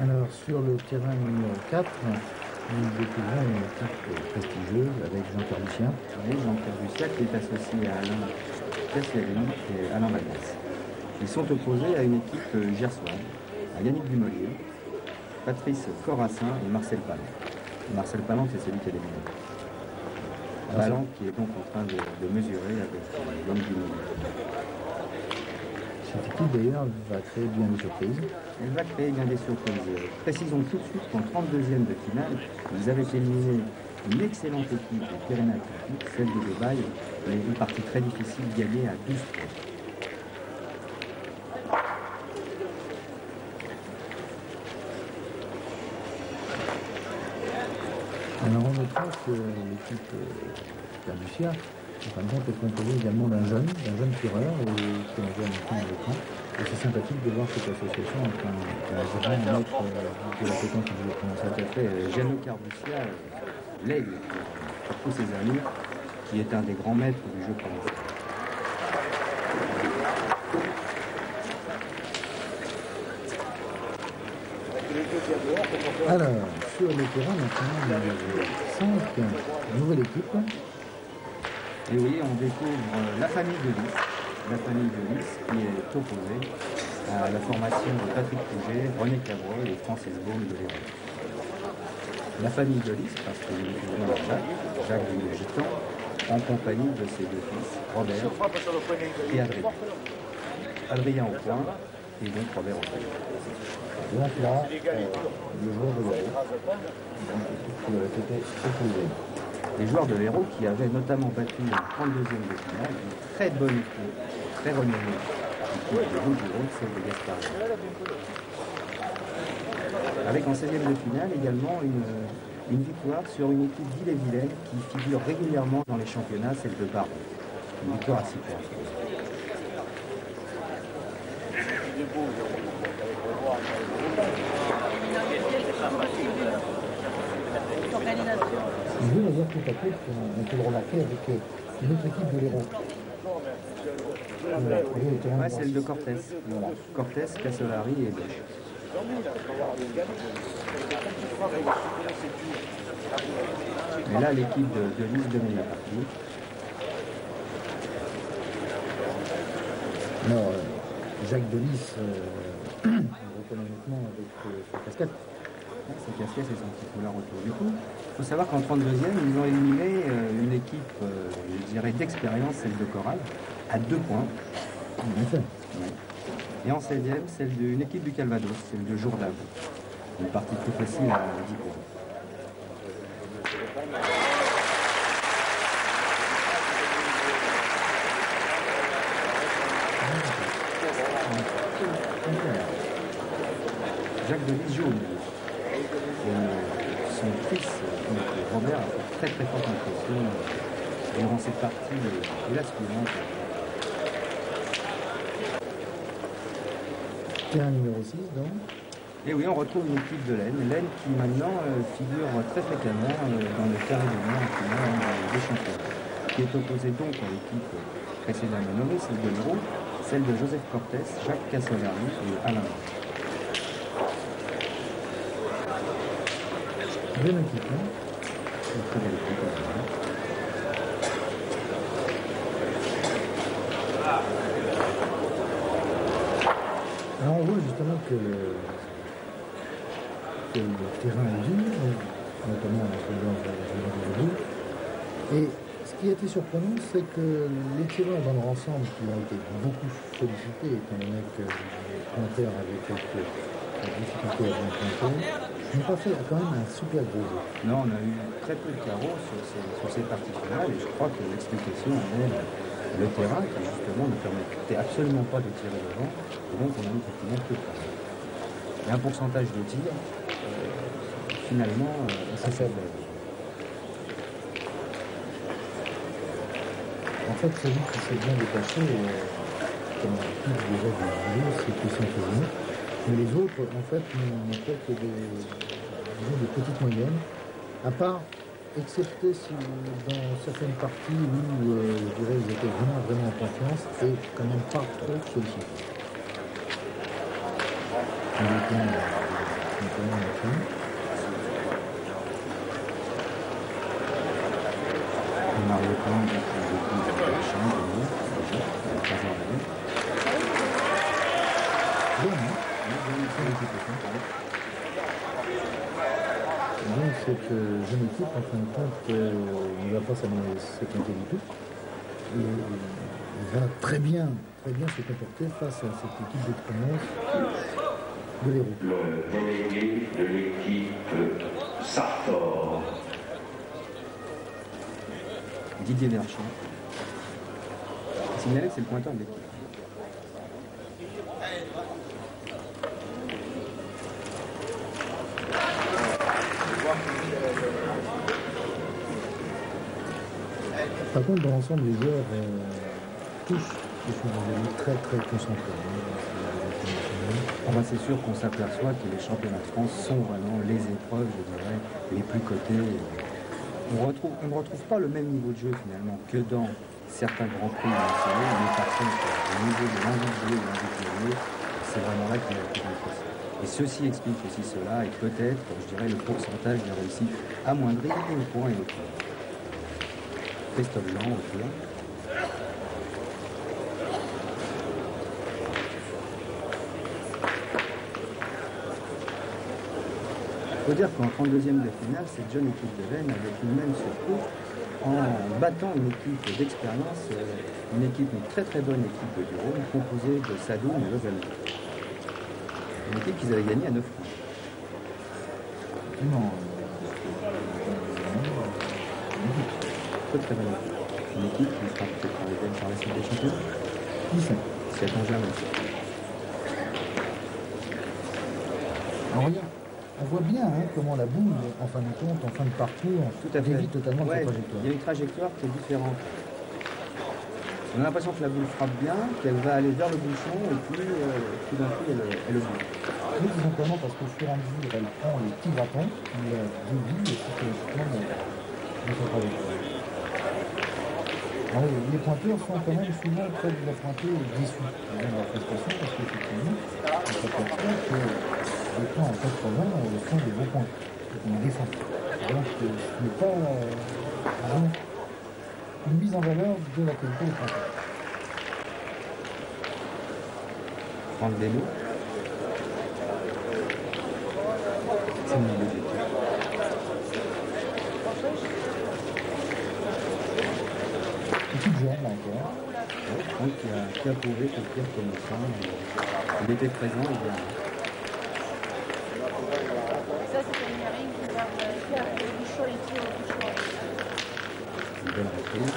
Alors, sur le terrain numéro 4, nous découvrons une équipe prestigieuse avec Jean-Pierre Lucien.
Oui, Jean-Pierre Lucien qui est associé à Alain Casserini et Alain Valdas. Ils sont opposés à une équipe gersoise, à Yannick Dumolier, Patrice Corassin et Marcel Palan. Marcel Palan, c'est celui qui a éliminé. Palan qui est donc en train de mesurer avec Yannick Dumolier.
Cette équipe d'ailleurs va créer bien des surprises.
Elle va créer bien des surprises. Précisons tout de suite qu'en 32e de finale, ils avaient éliminé une excellente équipe des Pyrénées-Atlantiques, celle de Dubaï, mais une partie très difficile gagnée à 12 points.
Alors on notera que l'équipe Carducia, en fin de compte, est composée également d'un jeune tireur qui en voit maintenant à l'écran. Et c'est sympathique de voir cette association entre un grand maître de la pétanque qui voulait commencer à
faire. Jeannot Carducia, l'aigle pour tous ses amis, qui est un des grands maîtres du jeu français.
Alors, sur le terrain, maintenant, il y a 5 nouvelles équipes.
Et oui, on découvre la famille de Lys. La famille de Lys qui est opposée à la formation de Patrick Pouget, René Cabrol et Francis Baume de Léon. La famille de Lys, parce que nous découvrons Jacques du Gitan, en compagnie de ses deux fils, Robert et Adrien. Adrien au point, et donc Robert au point.
Donc là, le joueur de l'Hérault, qui aurait été opposé.
Les joueurs de l'Hérault qui avaient notamment battu en 32e de finale, une très bonne équipe, très renommée équipe de Rouge-du-Rhône, celle de Gaspard. Avec en 16e de finale également une victoire sur une équipe d'Ille-et-Vilaine qui figure régulièrement dans les championnats, celle de Baron. Une victoire à 6 points.
Je veux dire tout à fait qu'on peut le remarquer avec une autre équipe de l'Hérault.
Ouais, celle de Cortés. Voilà. Cortés, Casolari et Bosch. Et là, l'équipe de Lys domine la partie.
Alors, Jacques Delis, on reconnaît honnêtement avec sa casquette.
Sa casquette et son petit foulard autour du cou. Il faut savoir qu'en 32e, ils ont éliminé une équipe, je dirais, d'expérience, celle de Corral, à 2 points.
En effet.
Ouais. Et en 16e, celle d'une équipe du Calvados, celle de Jourdain. Une partie plus facile à 10 points. Jacques Delis joue au milieu. Son fils, donc Robert, a fait très forte impression durant cette partie et la suivante.
Terrain numéro 6, donc.
Et oui, on retrouve une équipe de l'Aisne. L'Aisne qui maintenant figure très fréquemment dans le carré de main des champions. Qui est opposée donc à l'équipe précédemment nommée, celle de l'Hérault, celle de Joseph Cortés, Jacques Casolari et Alain.
Bonne équipe, hein.
Une très belle équipe.
Alors on voit justement que le terrain est dur, notamment en ce moment. Et ce qui a été surprenant, c'est que les tireurs dans leur ensemble, qui ont été beaucoup sollicités, étant donné que les pointeurs avaient quelques difficultés à bien pointer, n'ont pas fait quand même un super gros jeu.
Non, on a eu très peu de carreaux sur ces parties finales et je crois que l'explication est le terrain qui justement ne permettait absolument pas de tirer devant et donc on a eu effectivement peu de carreaux. Et un pourcentage de tir, finalement,
c'est faible. En fait, celui qui s'est bien détaché, comme on dit déjà du vidéo, c'est Christian Fézini. Mais les autres, en fait, n'ont fait que des petites moyennes, à part, excepté si dans certaines parties où, je dirais, ils étaient vraiment en confiance et quand même pas trop sollicités.
Mario Plan, de la chambre,
donc cette jeune équipe, en fin de compte, ne va pas s'éclater du tout. Il va très bien se comporter face à cette équipe d'expérience de l'Hérault.
Le délégué de l'équipe Sartor.
Didier Verchamp. Signalé que c'est le pointeur de l'équipe.
Par contre, dans l'ensemble, les joueurs tous sont très concentrés.
Ah bah c'est sûr qu'on s'aperçoit que les championnats de France sont vraiment les épreuves, je dirais, les plus cotées. On ne retrouve pas le même niveau de jeu finalement que dans certains grands prix nationaux, mais par contre, au niveau de l'envie de jouer, c'est vraiment là qu'il y a plus d'intérêt. Et ceci explique aussi cela, et peut-être, je dirais, le pourcentage de réussite amoindri une point et l'autre. Christophe Jean autour. Il faut dire qu'en 32e de finale, cette jeune équipe de Rennes avait tout de même surpris en battant une équipe d'expérience, une très bonne équipe de Rhône, composée de Sadoun et Lausanne. Une équipe qu'ils avaient gagnée à 9 points.
Non.
Très bonne équipe. Une équipe qui sera peut-être arrivée par la suite des champions.
Qui sait?
C'est un jamais.
Alors regarde, on voit bien comment la boule, en fin de compte, en fin de parcours,
tout à fait.
dévie totalement
sa
trajectoire.
Il y a une trajectoire qui est différente. On a l'impression que la boule frappe bien, qu'elle va aller vers le bouchon et puis tout d'un coup elle le bouge.
Oui, tout simplement parce qu'au fur et à mesure, elle prend les petits bâtons, il dévie et systématiquement de sa trajectoire. Les pointeurs sont quand même souvent près de la pointure déçus de la prestation parce qu'effectivement, on s'aperçoit que les points en 80 sont des bons points, c'est une défense. Donc ce n'est pas une mise en valeur de la qualité des pointeurs.
Prendre des mots. C'est une idée.
Petite jeune là encore.
Oui, Franck qui a prouvé que Pierre Commissin, il était présent et bien.
Ça, c'est une marine qui va faire le bouchon et tirer au bouchon.
Une belle reprise.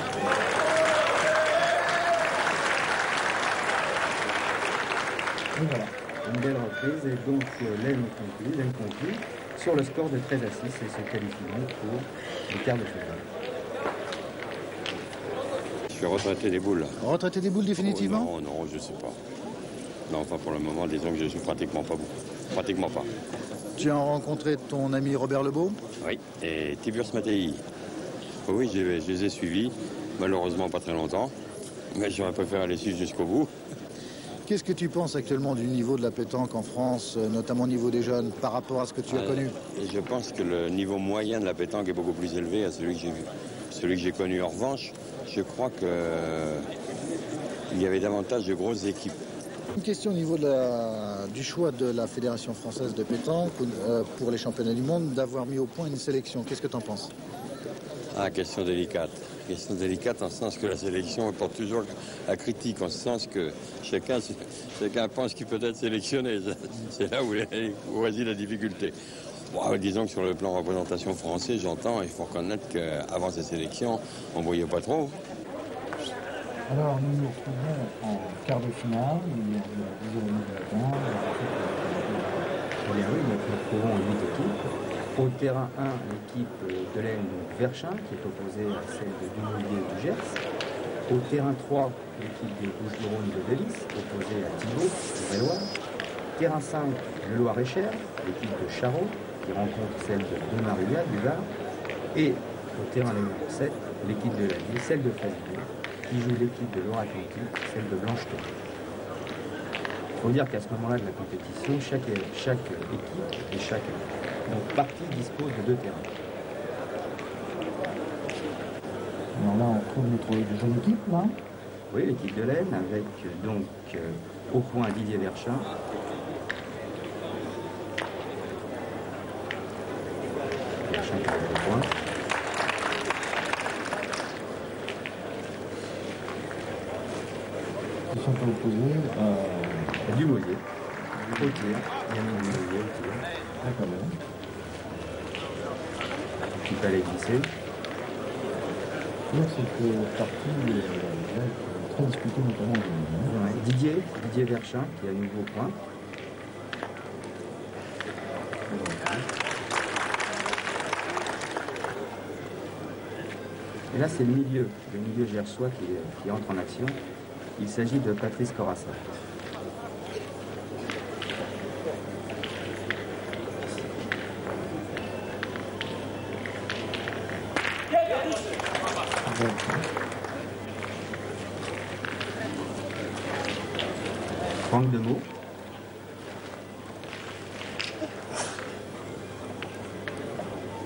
Et voilà.
Une belle reprise et donc l'aine conclue sur le score de 13 à 6 et se qualifie donc pour le quart de finale.
Je suis retraité des boules.
Retraité des boules définitivement?
Oh, non, je sais pas. Non, enfin pour le moment, disons que je suis pratiquement pas beaucoup. Pratiquement pas.
Tu as rencontré ton ami Robert Lebeau?
Oui, et Tiburce Mattei. Oui, je les ai suivis. Malheureusement pas très longtemps. Mais j'aurais préféré les suivre jusqu'au bout.
Qu'est-ce que tu penses actuellement du niveau de la pétanque en France, notamment au niveau des jeunes, par rapport à ce que tu as connu?
Je pense que le niveau moyen de la pétanque est beaucoup plus élevé à celui que j'ai vu. Celui que j'ai connu en revanche, je crois qu'il y avait davantage de grosses équipes.
Une question au niveau du choix de la Fédération française de pétanque pour les championnats du monde, d'avoir mis au point une sélection. Qu'est-ce que tu en penses?
Ah, question délicate. Question délicate en ce sens que la sélection porte toujours à critique, en ce sens que chacun pense qu'il peut être sélectionné. C'est là où réside la difficulté. Bon, disons que sur le plan représentation français, j'entends, il faut reconnaître qu'avant ces sélections, on ne voyait pas trop.
Alors nous nous retrouvons en quart de finale, il y a 10h30 du matin.
Eh bien oui, nous nous retrouvons en 8 équipes. Au terrain 1, l'équipe de l'Aisne Verschin, qui est opposée à celle de Dumoulier du Gers. Au terrain 3, l'équipe des Bouches-du-Rhône de Delis, opposée à Thibault du Véloir. Terrain 5, le Loir-et-Cher, l'équipe de Charot, qui rencontre celle de Donaria du Var. Et au terrain numéro 7, l'équipe de la ville, celle de Fresnay, qui joue l'équipe de Loire-Atlantique, celle de Blancheton. Il faut dire qu'à ce moment-là de la compétition, chaque équipe et chaque partie dispose de 2 terrains.
Alors là, on trouve notre jeune équipe, là.
Oui, l'équipe de l'Aisne, avec donc au point Didier Verschin. Verschin qui a au point.
Ils sont opposés
à Dumoulier. Au tir. Yannick Dumoulier au tir.
Ah, quand même.
Qui fallait glisser.
Donc cette partie va être très discutée notamment.
Ouais, Didier Verschin qui est à nouveau au point. Et là c'est le milieu gersois qui entre en action. Il s'agit de Patrice Corassa. Franck Demeaux.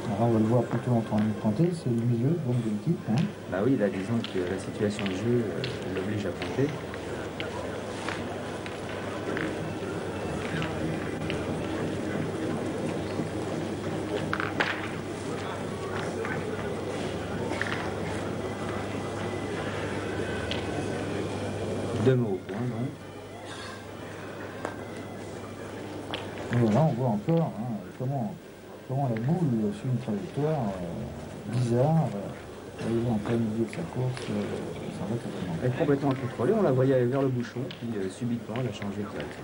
Alors on va le voir plutôt en train de planter, c'est le milieu donc de l'équipe. Hein.
Bah oui, là disons que la situation de jeu l'oblige à planter. Demeaux au point, donc.
Et voilà, on voit encore comment la boule suit une trajectoire bizarre, arriver en plein milieu de sa course, ça va totalement.
Elle est complètement contrôlée, on la voyait aller vers le bouchon, puis subitement elle a changé de direction.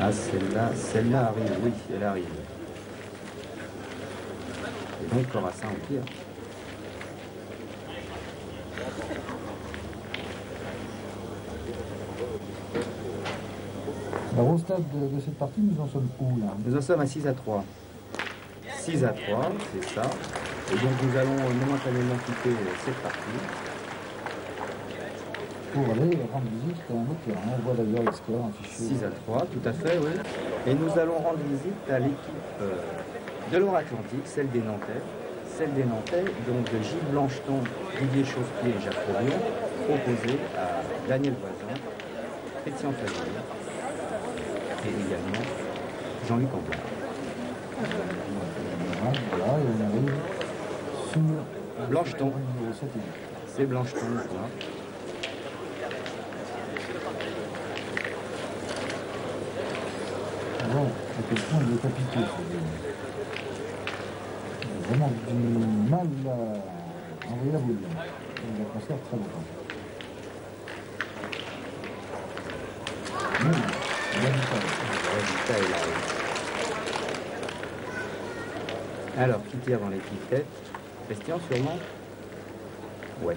Ah, celle-là arrive, oui, elle arrive. Et donc Corazza en tire.
Alors au stade de cette partie, nous en sommes où là?
Nous en sommes à 6-3. 6-3, c'est ça. Et donc nous allons momentanément quitter cette partie.
Pour aller rendre visite à un autre terrain. On voit d'ailleurs le score affiché.
6-3, tout à fait, oui. Et nous allons rendre visite à l'équipe de Loire-Atlantique, celle des Nantais. Celle des Nantais, donc de Gilles Blancheton, Didier Chausse-Pied et Jacques Robion, opposé à Daniel Voisin, Christian Favier et également Jean-Luc Amblard.
Voilà, et on arrive sur
Blancheton.
satellite.
C'est Blancheton, voilà.
Voilà, à quel point il est appliqué. Il a vraiment du mal à envoyer la boule. Il la conserve très longtemps.
Le résultat est là. Alors, qui tire dans l'équipe tête? Christian, sûrement? Oui.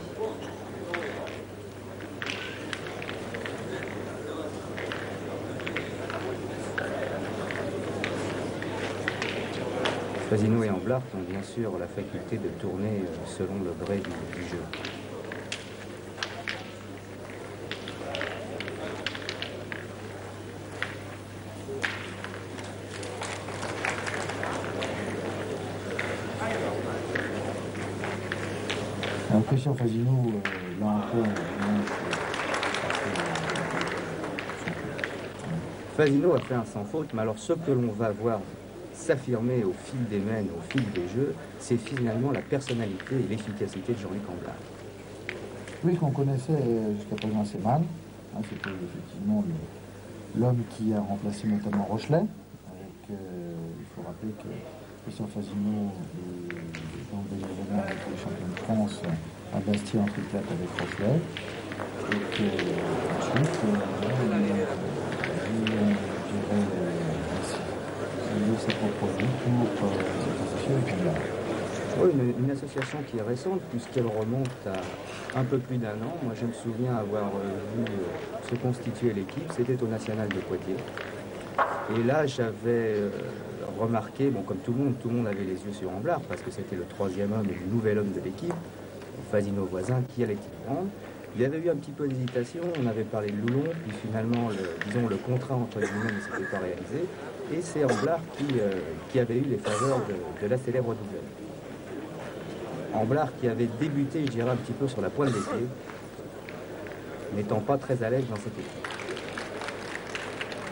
Fasino et Amblard ont bien sûr la faculté de tourner selon le gré du jeu.
Alors Christian Fasino, là encore,
Fasino a fait un sans faute, mais alors ce que l'on va voir s'affirmer au fil des mènes, au fil des jeux, c'est finalement la personnalité et l'efficacité de Jean-Luc Amblard.
Oui, qu'on connaissait jusqu'à présent assez mal. C'était effectivement l'homme qui a remplacé notamment Rochelet. Il faut rappeler que Christian Fasino et donc Daniel a été champion de France à Bastia en triplette avec Rochelet. Et qu'ensuite, il a sa propre vie pour cette association avec Amblard.
Oui, une association qui est récente puisqu'elle remonte à un peu plus d'1 an. Moi, je me souviens avoir vu se constituer l'équipe, c'était au National de Poitiers. Et là, j'avais remarqué, bon, comme tout le monde avait les yeux sur Amblard parce que c'était le 3e homme et le nouvel homme de l'équipe, Fasino Voisin, qui allait y prendre. Il y avait eu un petit peu d'hésitation, on avait parlé de Loulon, puis finalement, le contrat entre guillemets ne s'était pas réalisé. Et c'est Amblard qui avait eu les faveurs de la célèbre doublette. Amblard qui avait débuté, je dirais, un petit peu sur la pointe des pieds, n'étant pas très à l'aise dans cette équipe.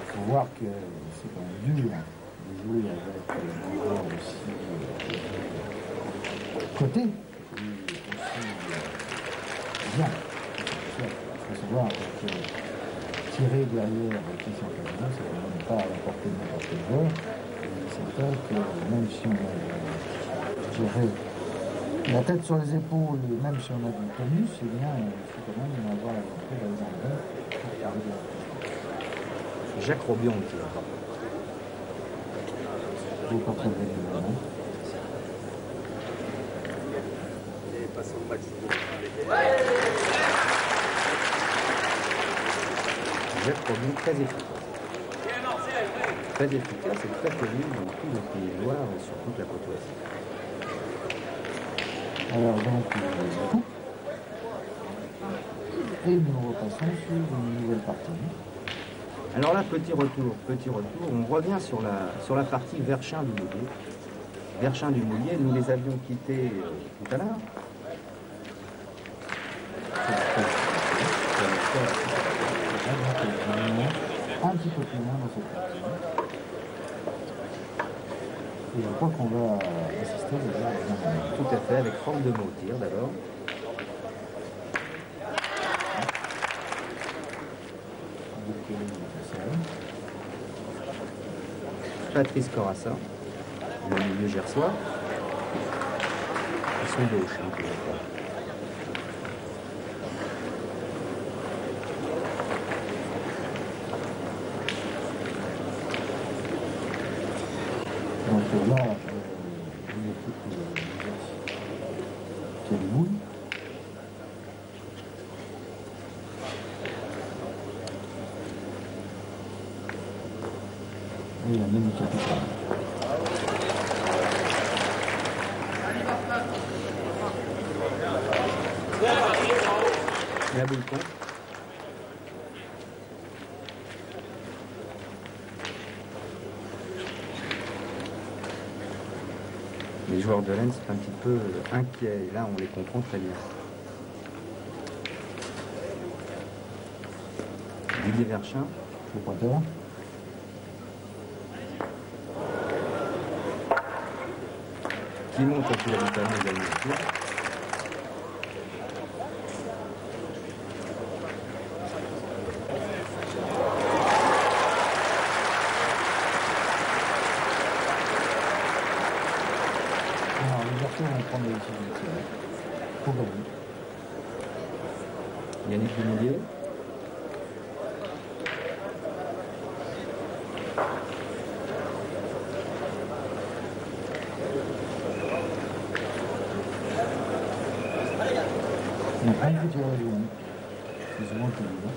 Il faut voir que c'est quand même dur de jouer avec des joueurs aussi cotés, aussi bien. Il faut savoir que tirer derrière Christian Fasino, c'est quand même pas à la portée de n'importe quel joueur. C'est vrai que même si on a, je dirais, la tête sur les épaules, même si on a du tonus, eh bien, il faut quand même avoir la volonté d'aller en bas pour arriver à
Jacques Robion qui est là.
je ne pas très bien évidemment.
Jacques Robion très efficace. Très efficace et très connu dans tout le pays de Loire et sur toute la côte ouest.
Alors donc, coupe. Et nous repassons sur une nouvelle partie.
Alors là, petit retour, on revient sur la partie Verchin du Moulier. Verchin du Moulier, nous les avions quittés tout à l'heure.
Un petit peu plus loin dans cette partie. Et je crois qu'on va assister déjà à un...
Tout à fait, avec Franck de Mautir d'abord. Patrice Corazza, le milieu gersois. Ils sont gauche, hein, pour le coup.
là, quelle boule. Et la même capitale.
La boule con. Les joueurs de Lens sont un petit peu inquiets, et là on les comprend très bien. Didier Verchin,
au pointeur.
Qui montre qu'il a du talent également.
On va prendre les décisions pour gagner.
Yannick Dumoulier.
Non, pas une petite région. C'est souvent le plus dur.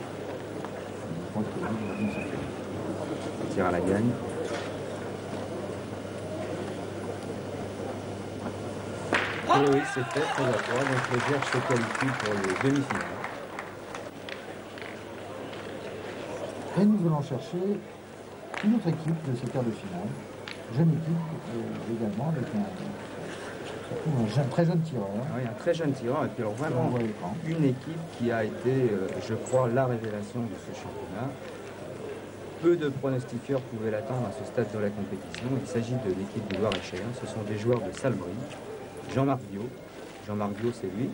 Je crois que lui, il
tire à la gagne. Et oui, c'est fait, 3-3, donc les Vierges se qualifient pour les demi-finales.
Et nous allons chercher une autre équipe de ces quarts de finale. Jeune équipe également, avec un très jeune tireur.
Oui, un très jeune tireur, et puis alors vraiment une équipe qui a été, je crois, la révélation de ce championnat. Peu de pronostiqueurs pouvaient l'attendre à ce stade de la compétition. Il s'agit de l'équipe de Loir-et-Cher. Ce sont des joueurs de Salbris. Jean-Marc Biot. Jean-Marc Biot, c'est lui.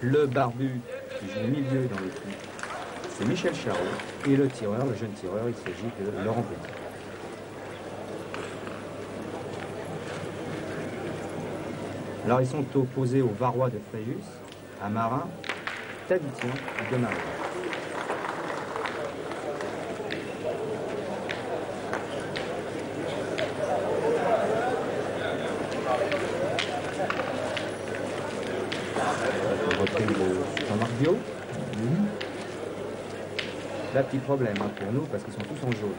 Le barbu qui joue milieu dans l'équipe, c'est Michel Charot. Et le tireur, le jeune tireur, il s'agit de Laurent Petit. Alors ils sont opposés aux Varois de Fréjus, à Marin, Tabitien et Demarin. Reprise de Jean-Marc Biot. Là, petit problème pour nous parce qu'ils sont tous en jaune.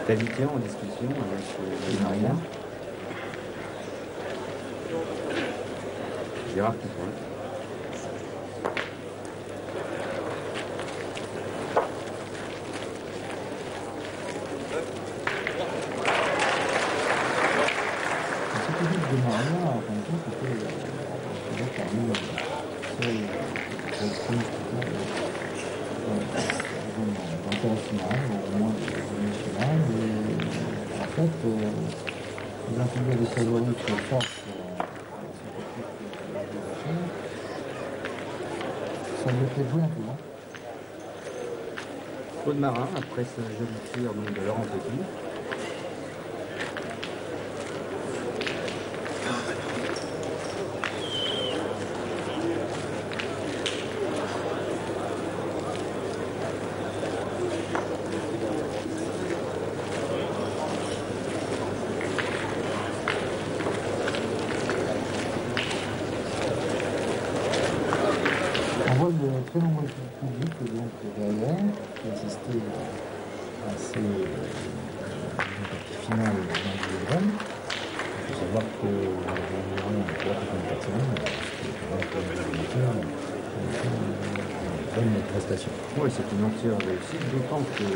Tabitien en discussion avec Marina. Gérard qui pointe.
Cette équipe de Marina, en fin de compte, était parmi dans la finale, au moins demi-finale. Et en fait, ils ont trouvé des favoris très forts pour cette équipe. Ça lui a fait jouer un peu.
Claude Marin, après ce joli tir donc, de Laurent Petit.
On voit de très nombreux publics donc, derrière qui assistaient à ces parties finales dans le Vélodrome. Il faut savoir que nous avons 3 personnes, une bonne prestation.
Oui, c'est une entière réussite, d'autant que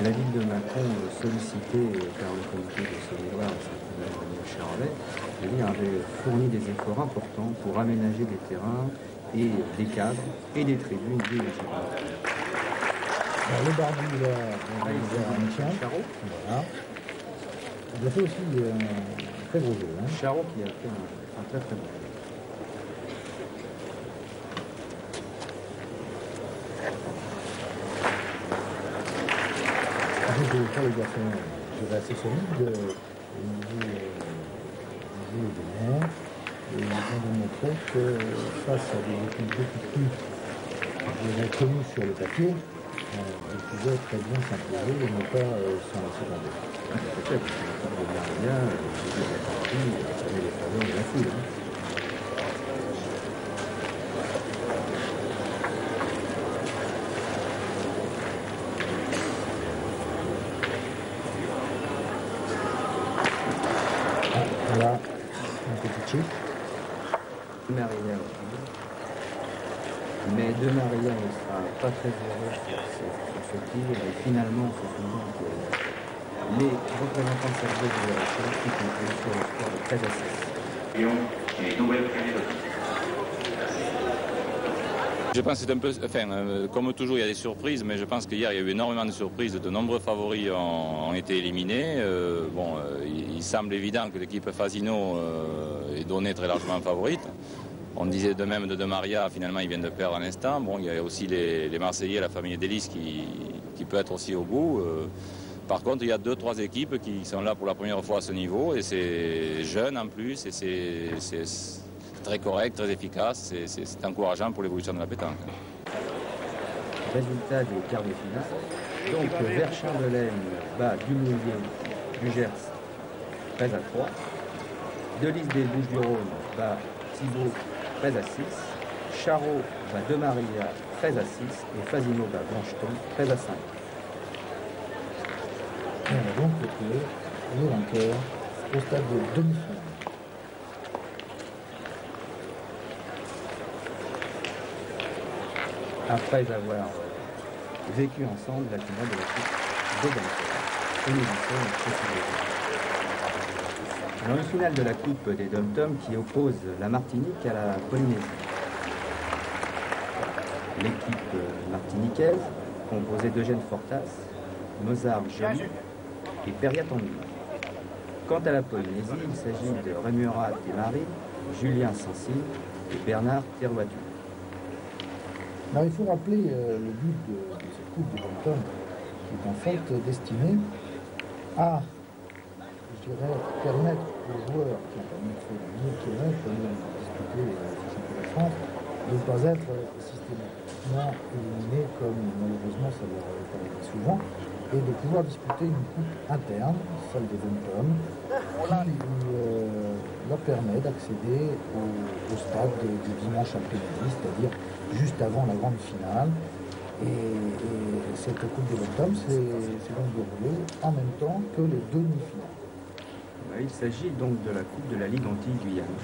la ville de Macron, sollicitée par le comité de Saône-et-Loire et Saint-Denis Charolais, avait fourni des efforts importants pour aménager des terrains et des cadres et des tribunes dignes de Gibraltar.
Le barbu, là, un chien.
Charot.
Voilà. Il a fait aussi un très gros jeu.
Charot qui a fait un très très bon jeu.
Je vais faire les garçons, je vais assez solide, au niveau des nerfs. Et ils ont démontré que face à des équipes beaucoup plus, je dirais, connues sur le papier, ils pouvaient très bien s'imposer et ne pas s'en laisser tomber.
Peut-être, parce que l'équipe de Maria, ça met les faveurs de la foule.
Voilà, un petit chip.
Maria aussi. Mais de Maria ne sera pas très heureux sur ce tir. Et finalement, on se souvient que les représentants de cette fédération qui concluent sur le score de 13 à 6.
Et nouvelle période.
Je pense que c'est un peu, enfin, comme toujours, il y a des surprises, mais je pense qu'hier, il y a eu énormément de surprises. De nombreux favoris ont été éliminés. Il semble évident que l'équipe Fasino est donnée très largement favorite. On disait de même de Maria, finalement, ils viennent de perdre à l'instant. Bon, il y a aussi les Marseillais, la famille d'Hélice qui peut être aussi au bout. Par contre, il y a 2-3 équipes qui sont là pour la première fois à ce niveau, et c'est jeune en plus, et c'est très correct, très efficace, c'est encourageant pour l'évolution de la pétanque.
Résultat des quarts de finale. Donc Verchamp-de-Laine bat du Gers 13 à 3. Delis des Bouches-du-Rhône bat Thibault 13 à 6. Charot bat De Maria 13 à 6 et Fasino bat Blancheton 13 à 5.
On a donc retrouvé le vainqueur au stade de demi-finale.
Après avoir vécu ensemble la finale de la Coupe de Dom-Tom. Et nous y sommes précisément. Alors une finale de la Coupe des Dom-Tom qui oppose la Martinique à la Polynésie. L'équipe martiniquaise, composée d'Eugène Fortas, Mozart Joly et Peria Tanguy. Quant à la Polynésie, il s'agit de Rémurat et Marie, Julien Sancy et Bernard Teruatu.
Alors, il faut rappeler le but de cette Coupe de Dom-Tom, qui est en fait destinée à, je dirais, permettre aux joueurs qui ont permis de faire 1000 km, de disputer les championnats de France, de ne pas être systématiquement éliminés comme malheureusement ça leur arrive souvent, et de pouvoir disputer une coupe interne, celle des Dom-Tom, qui leur permet d'accéder au stade du dimanche après-midi, c'est-à-dire juste avant la grande finale. Et cette Coupe de Dom-Tom s'est donc déroulée en même temps que les demi-finales.
Il s'agit donc de la Coupe de la Ligue Antilles-Guyane.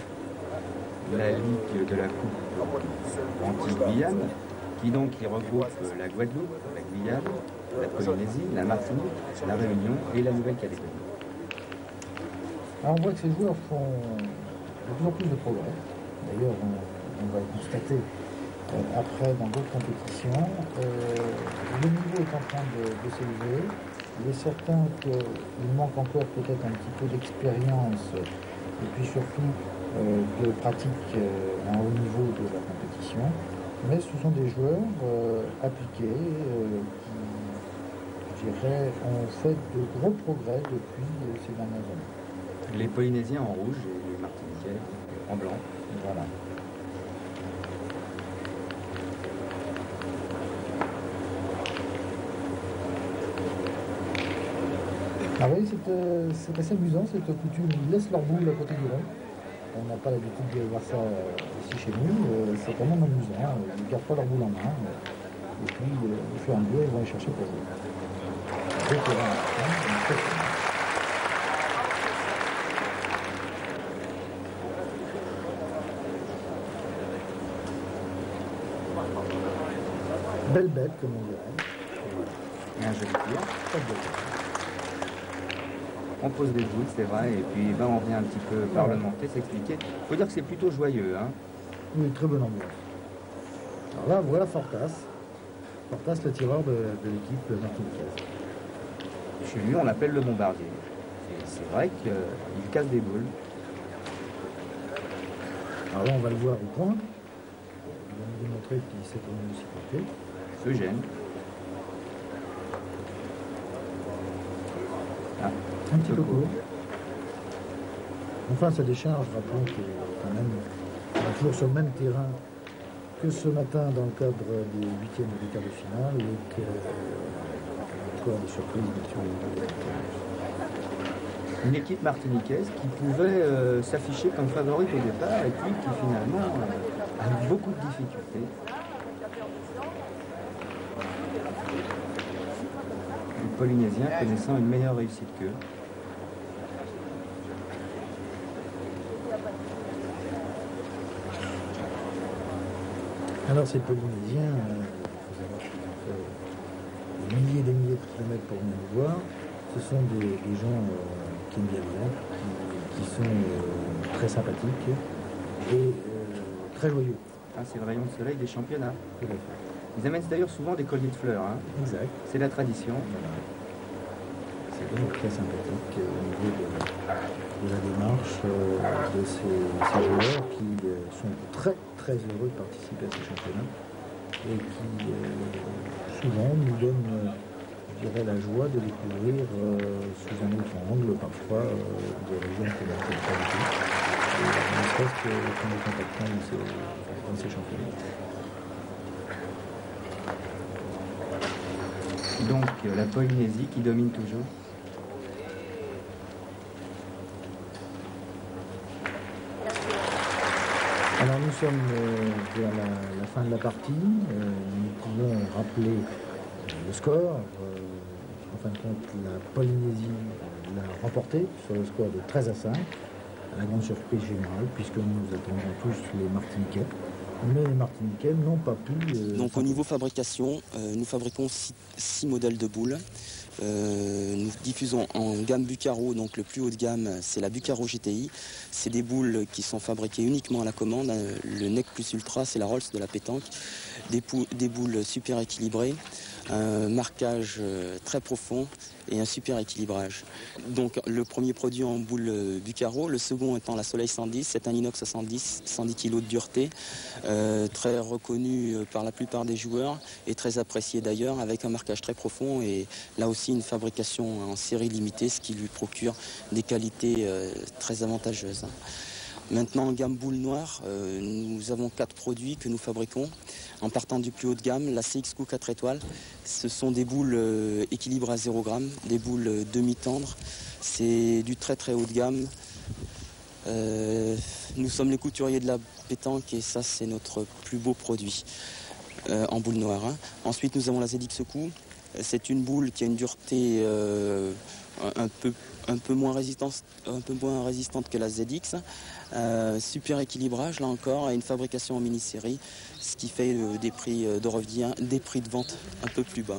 La Ligue de la Coupe Antilles-Guyane, qui regroupe la Guadeloupe, la Guyane, la Polynésie, la Martinique, la Réunion et la Nouvelle-Calédonie.
Alors on voit que ces joueurs font de plus en plus de progrès. D'ailleurs, on va le constater après dans d'autres compétitions. Le niveau est en train de s'élever. Il est certain qu'il manque encore peut-être un petit peu d'expérience et puis surtout de pratique à un haut niveau de la compétition. Mais ce sont des joueurs appliqués qui, je dirais, ont fait de gros progrès depuis ces dernières années.
Les Polynésiens en rouge et les Martiniquais en blanc.
Voilà. Ah oui, c'est assez amusant cette coutume. Ils laissent leur boule à côté du rond. On n'a pas l'habitude de voir ça ici chez nous. C'est quand même amusant. Ils ne gardent pas leur boule en main. Et puis, au fur et à mesure, ils vont les chercher pour jouer. Donc, belle bête, comme on dirait.
Et un joli tir. Pas de bête. On pose des boules, c'est vrai, et puis on vient un petit peu parlementer, s'expliquer. Il faut dire que c'est plutôt joyeux. Hein.
Oui, très bonne ambiance. Alors là, voilà Fortas. Fortas, le tireur de l'équipe martiniquaise.
Chez lui, on l'appelle le bombardier. Et c'est vrai qu'il casse des boules.
Alors là, on va le voir au point. Il va nous démontrer qu'il sait quand même aussi porter.
Se gêne.
Ah. Un petit peu court. Enfin, sa décharge, rappelons que quand même, on est toujours sur le même terrain que ce matin dans le cadre des 8e et des quarts de finale, et que encore des surprises bien sûr.
Une équipe martiniquaise qui pouvait s'afficher comme favorite au départ et puis qui finalement a eu beaucoup de difficultés. Les Polynésiens connaissant une meilleure réussite qu'eux.
Alors ces Polynésiens, il faut savoir qu'ils ont fait des milliers et des milliers de kilomètres pour venir nous voir. Ce sont des gens qui aiment bien vivre, qui sont très sympathiques et très joyeux.
Ah, c'est le rayon de soleil des championnats.
Tout à fait.
Ils amènent d'ailleurs souvent des colliers de fleurs. Hein.
Exact.
C'est la tradition.
Voilà. C'est donc très sympathique au niveau de la démarche de ces joueurs qui sont très très heureux de participer à ces championnats et qui souvent nous donnent, je dirais, la joie de découvrir sous un autre angle parfois des régions qu'on ne connaît pas du tout, et ne serait-ce qu'en les contactant dans ces championnats.
Donc la Polynésie qui domine toujours.
Alors nous sommes vers la fin de la partie, nous pouvons rappeler le score. En fin de compte, la Polynésie l'a remporté sur le score de 13-5, à la grande surprise générale, puisque nous attendons tous les Martiniquais. Mais les Martiniquais n'ont pas pu...
Donc au niveau fabrication, nous fabriquons 6 modèles de boules. Nous diffusons en gamme Bucaro, donc le plus haut de gamme, c'est la Bucaro GTI. C'est des boules qui sont fabriquées uniquement à la commande. Le NEC Plus Ultra, c'est la Rolls de la pétanque. Des boules super équilibrées, un marquage très profond et un super équilibrage. Donc le premier produit en boule Bucaro, le second étant la Soleil 110, c'est un inox 110 kg de dureté, très reconnu par la plupart des joueurs et très apprécié d'ailleurs, avec un marquage très profond et là aussi une fabrication en série limitée, ce qui lui procure des qualités très avantageuses. Maintenant, en gamme boule noire, nous avons 4 produits que nous fabriquons. En partant du plus haut de gamme, la CXQ 4 étoiles, ce sont des boules équilibre à 0 g, des boules demi-tendres. C'est du très très haut de gamme. Nous sommes les couturiers de la pétanque et ça, c'est notre plus beau produit en boule noire. Hein. Ensuite, nous avons la ZXQ. C'est une boule qui a une dureté un peu moins résistante que la ZX. Super équilibrage là encore et une fabrication en mini-série, ce qui fait des prix de vente un peu plus bas.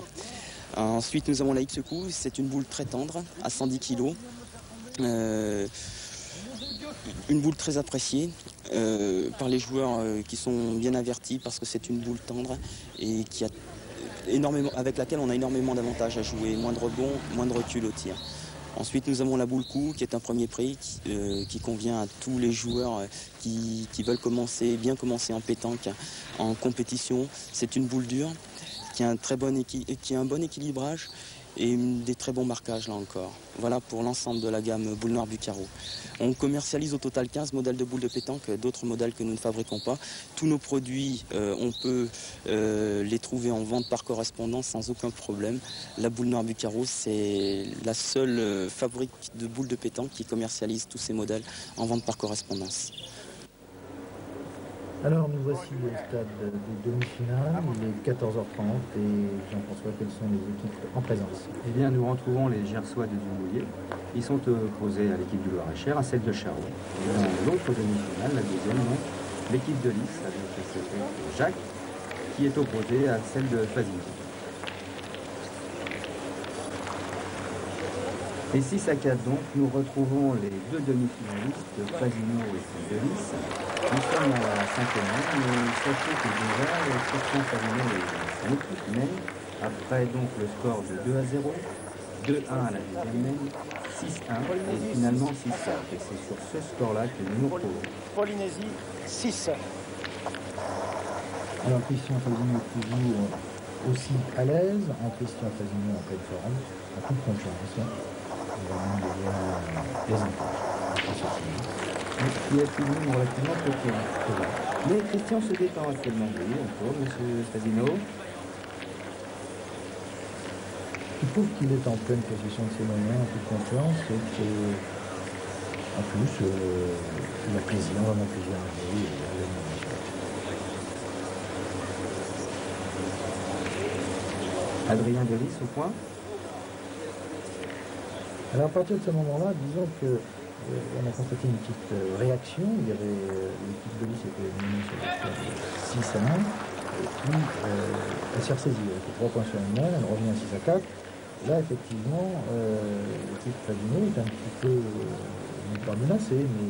Ensuite nous avons la XQ, c'est une boule très tendre à 110 kg. Une boule très appréciée par les joueurs qui sont bien avertis parce que c'est une boule tendre et qui a avec laquelle on a énormément d'avantages à jouer, moins de rebond, moins de recul au tir. Ensuite, nous avons la boule coup, qui est un premier prix, qui convient à tous les joueurs qui veulent bien commencer en pétanque, en compétition. C'est une boule dure, qui a un bon équilibrage et des très bons marquages, là encore. Voilà pour l'ensemble de la gamme boule noire Bucaro. On commercialise au total 15 modèles de boules de pétanque, d'autres modèles que nous ne fabriquons pas. Tous nos produits, on peut les trouver en vente par correspondance sans aucun problème. La boule noire Bucaro, c'est la seule fabrique de boules de pétanque qui commercialise tous ces modèles en vente par correspondance.
Alors nous voici au stade des demi-finales, il est 14h30 et Jean-François, quelles sont les équipes en présence?
Eh bien nous retrouvons les Gersois de Dumoulier. Ils sont opposés à l'équipe du Loir-et-Cher, à celle de Charroux. Et dans l'autre demi-finale, la deuxième, donc, l'équipe de Lys, avec Jacques, qui est opposée à celle de Fasigno. Et 6-4 donc, nous retrouvons les deux demi-finalistes, Fasigno et celle de Lys. Nous sommes à la 5e manche, mais sachez que déjà, les sections Fasigno et l'autre qui mène, après donc le score de 2-0, 2-1 à la deuxième mène, 6-1 et finalement 6-4. Et c'est sur ce score-là que nous nous retrouvons.
Polynésie, 6.
Alors Christian Fasigno toujours aussi à l'aise, Christian Fasigno en pleine forme, en toute confiance. vraiment des voies plaisantes.
Il y a tout le monde relativement peu clair. Mais Christian se détend actuellement. Oui, encore, monsieur Fasino.
Il trouve qu'il est en pleine possession de ses moyens, en toute confiance, et que, en plus, il a plaisir, vraiment plaisir à jouer.
Adrien Delis au point.
Alors à partir de ce moment-là, disons que on a constaté une petite réaction. Il y avait l'équipe de Nice était menée sur le score de 6-1, et puis elle s'est ressaisie. Elle était 3 points sur une main, elle revient à 6-4. Là, effectivement, l'équipe Fasino est un petit peu, non pas menacée, mais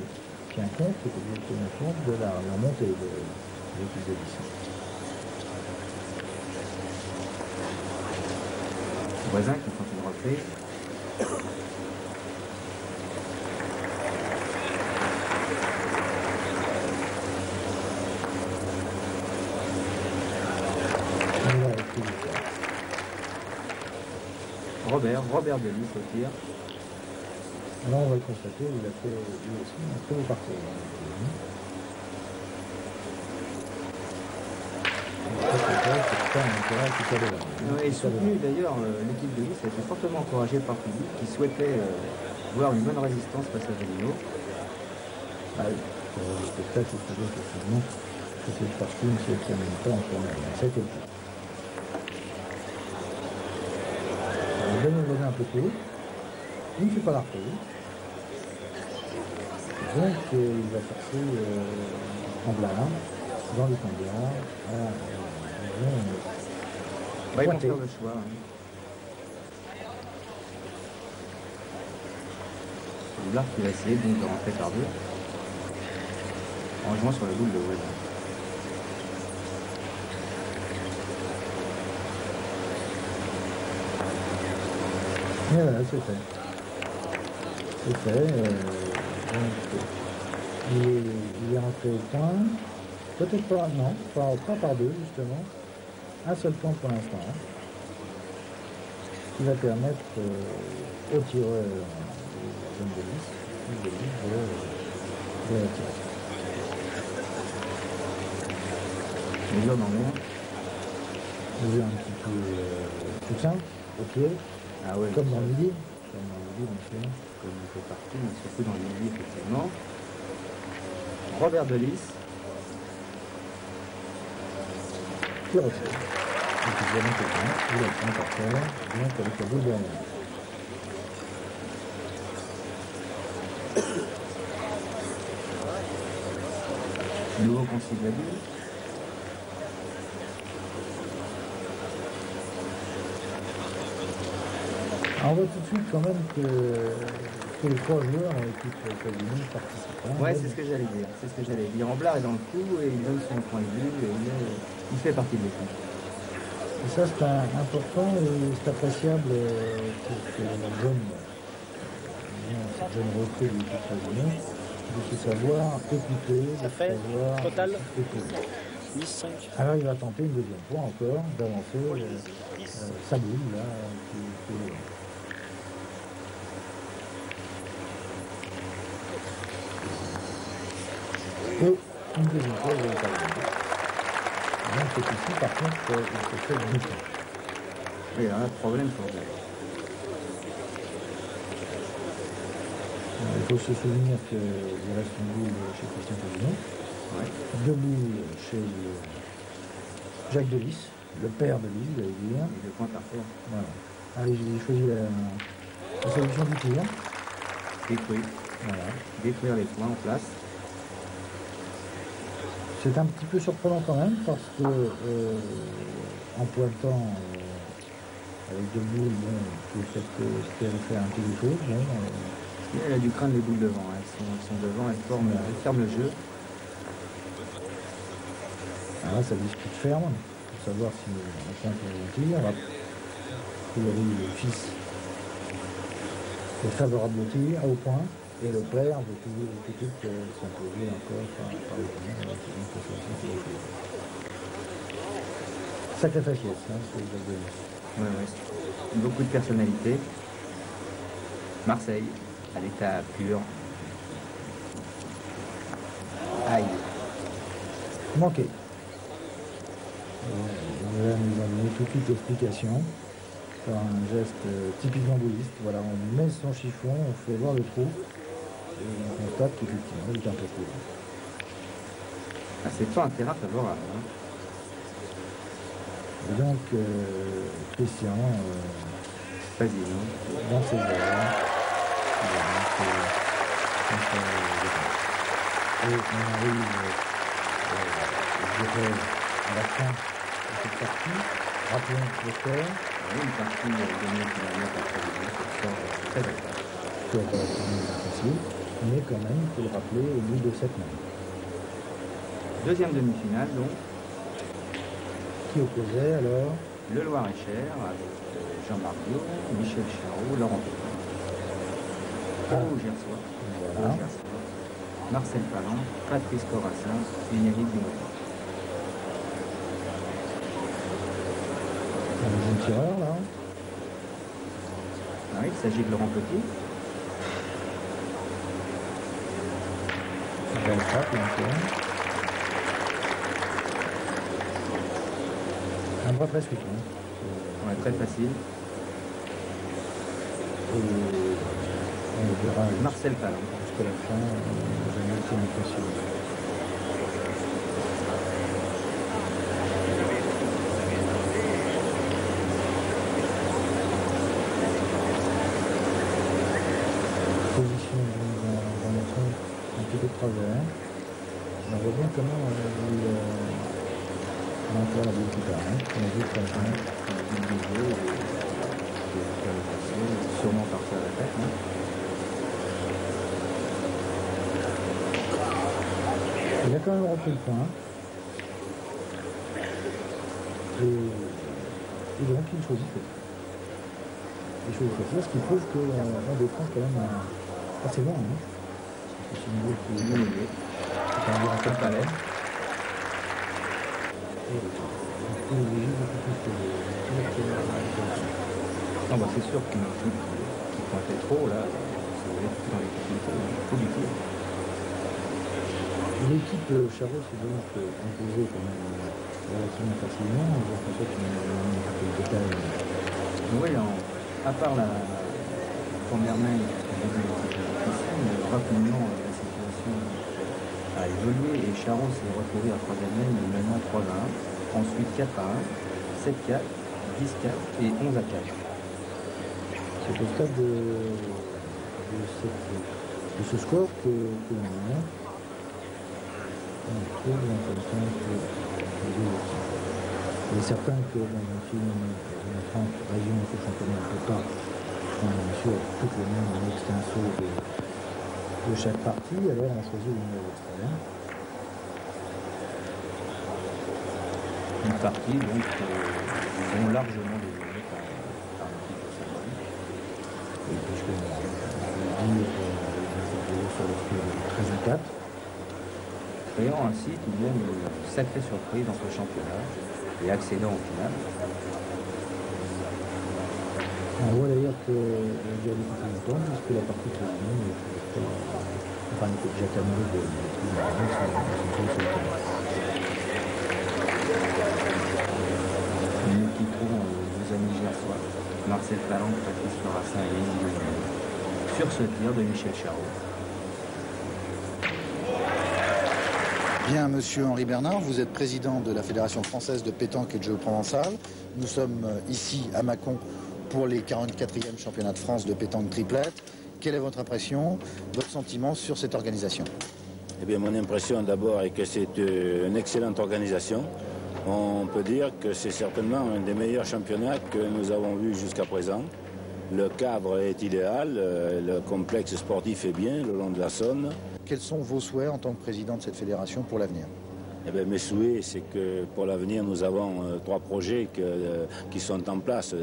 tient compte, est obligé de tenir compte de la montée de l'équipe de Nice.
Voisin qui tente une reprise. Robert Delis au tir.
Là, on va le constater, il a fait lui aussi un très beau parcours.
Et soutenu d'ailleurs, l'équipe de Nice a été fortement encouragée par le public qui souhaitait voir une bonne résistance face à Avellino.
Pour le spectacle, il faut dire qu'effectivement, cette partie ne se termine pas en tournoi. C'était le coup. Daniel Voisin un peu tôt, il ne fait pas la reprise. Donc il va chercher en blard, dans les cambiars,
ils vont faire le choix. C'est Blard qui va essayer donc de rentrer par deux, en jouant sur la boule de Voisin.
Et voilà, c'est fait. C'est fait. Donc, il est rentré au point. Peut-être pas, non, pas par deux, justement. Un seul point pour l'instant. Qui va permettre au tireur de la tirer.
Mesure dans l'air.
Mesure un petit peu tout simple, au pied.
Ah ouais,
comme dans le midi.
Comme dans le midi, bien sûr. Comme un peu partout, mais surtout dans le midi, effectivement. Robert Delis.
Qui refait. Et puis bien quelqu'un, il a le point par terre, bien avec la boule dernière.
Nouveau consigne de la bulle.
On voit tout de suite quand même que les 3 joueurs ont été quasiment participants.
Ouais, c'est ce que j'allais dire. C'est ce que j'allais dire. Blard est dans le coup et il donne son point de vue et il fait partie de l'équipe.
Et ça, c'est important et c'est appréciable pour cette jeune recrue de l'équipe Fasino de se savoir écouter, de se savoir
total
écouter.
10-5.
Alors il va tenter une deuxième fois encore d'avancer sa boule là. Et une deuxième fois, il va pas gagner. Donc c'est ici, par contre, il se fait le but.
Oui, il y a un problème pour lui.
Il faut se souvenir qu'il reste une boule chez Christian Fasino.
Ouais.
2 boules chez Jacques Delis, le père de Delis, vous allez dire.
Et le point par terre.
Voilà. Allez, j'ai choisi la solution du tir.
Détruire.
Voilà.
Détruire les points en place.
C'est un petit peu surprenant quand même parce que en pointant avec 2 boules, bon, espérer faire un petit peu de choses. Bon,
elle a dû craindre les boules devant. Elles sont devant, elles ferment le jeu.
Alors là, ça discute ferme pour savoir si on point pour le tir. A priori, le fils est favorable au tir, au point. Et le père veut toujours s'imposer encore par le point. Sacré faciès, hein, c'est Jacques Delis.
Ouais. Beaucoup de personnalité. Marseille, à l'état pur. Aïe.
Manqué. Là, nous avons donné tout de suite l'explication par un geste typiquement bouddhiste. Voilà, on met son chiffon, on fait voir le trou et on constate qu'effectivement il est un peu court.
Ah, c'est pas un terrain favorable. Hein.
Et donc, Christian,
vas-y,
dans ses airs, et on arrive, je dirais, à la fin de cette partie. Rappelons le score.
Oui, une partie gagnée finalement par très agréable.
C'est relativement facile, mais quand même, il faut le rappeler, au bout de 7 matchs.
Deuxième demi-finale, donc.
Qui opposait alors
le Loir-et-Cher avec Jean-Marc Dio, Michel Charot, Laurent Pétain. Au Gersois,
voilà.
Marcel Palan, Patrice Corassin et Yannick Dumont.
Un jeune tireur là.
Ah, il s'agit de Laurent Petit.
Belle frappe, là encore. Un bras très suite.
Ouais, très facile.
Et on verra
Marcel Palan.
Jusqu'à la fin, j'ai été impressionné. Position dans le fond, un petit peu de travers. On voit bien comment il a encore la boule qui part. On a vu que ça
sûrement partir à la tête. Hein.
Il a quand même repris le point. Et donc il choisit fait. Il choisit fait. Ce qui prouve qu'on défend quand même assez loin. Hein. C'est une boule qui est bien élevée. C'est un peu un peu palais.
Non, bah c'est sûr qu'une équipe qui pointait trop, là, ça va être dans les difficultés, il faut du tir.
L'équipe Charot s'est donc imposée quand même relativement facilement. Je vois qu'en fait, on a un peu de détail.
Oui, à part la première main qui a été difficile, rapidement la situation a évolué et Charot s'est retrouvé à troisième main, il est maintenant 3-1, ensuite 4-1, 7-4, 10-4 et 11-4.
C'est au stade de ce score que l'on a. On trouve en même temps que les deux aussi. Il est certain que dans un film de la 30 régions de ce championnat, on ne peut pas prendre bien sûr toutes les mêmes en extenso de chaque partie, alors on choisit le numéro extérieur.
Une partie donc ils ont largement développé par l'équipe de Saint-Marie.
Et puisque on dit sur le score de 13-4.
Créant ainsi tout de même une sacrée surprise dans ce championnat et accédant au final.
On voit d'ailleurs que il y a beaucoup plus longtemps, puisque la partie féminine n'était déjà terminée de
Nous quitterons nos amis gersois, Marcel Palan, Patrice Corassin et Yannick Dumont, sur ce tir de Michel Charot.
Bien, monsieur Henri Bernard, vous êtes président de la Fédération française de pétanque et de jeux provençal. Nous sommes ici à Mâcon pour les 44e championnats de France de pétanque triplette. Quelle est votre impression, votre sentiment sur cette organisation?
Eh bien, mon impression d'abord est que c'est une excellente organisation. On peut dire que c'est certainement un des meilleurs championnats que nous avons vus jusqu'à présent. Le cadre est idéal, le complexe sportif est bien le long de la Saône.
Quels sont vos souhaits en tant que président de cette fédération pour l'avenir?
Eh bien, mes souhaits, c'est que pour l'avenir, nous avons 3 projets qui sont en place,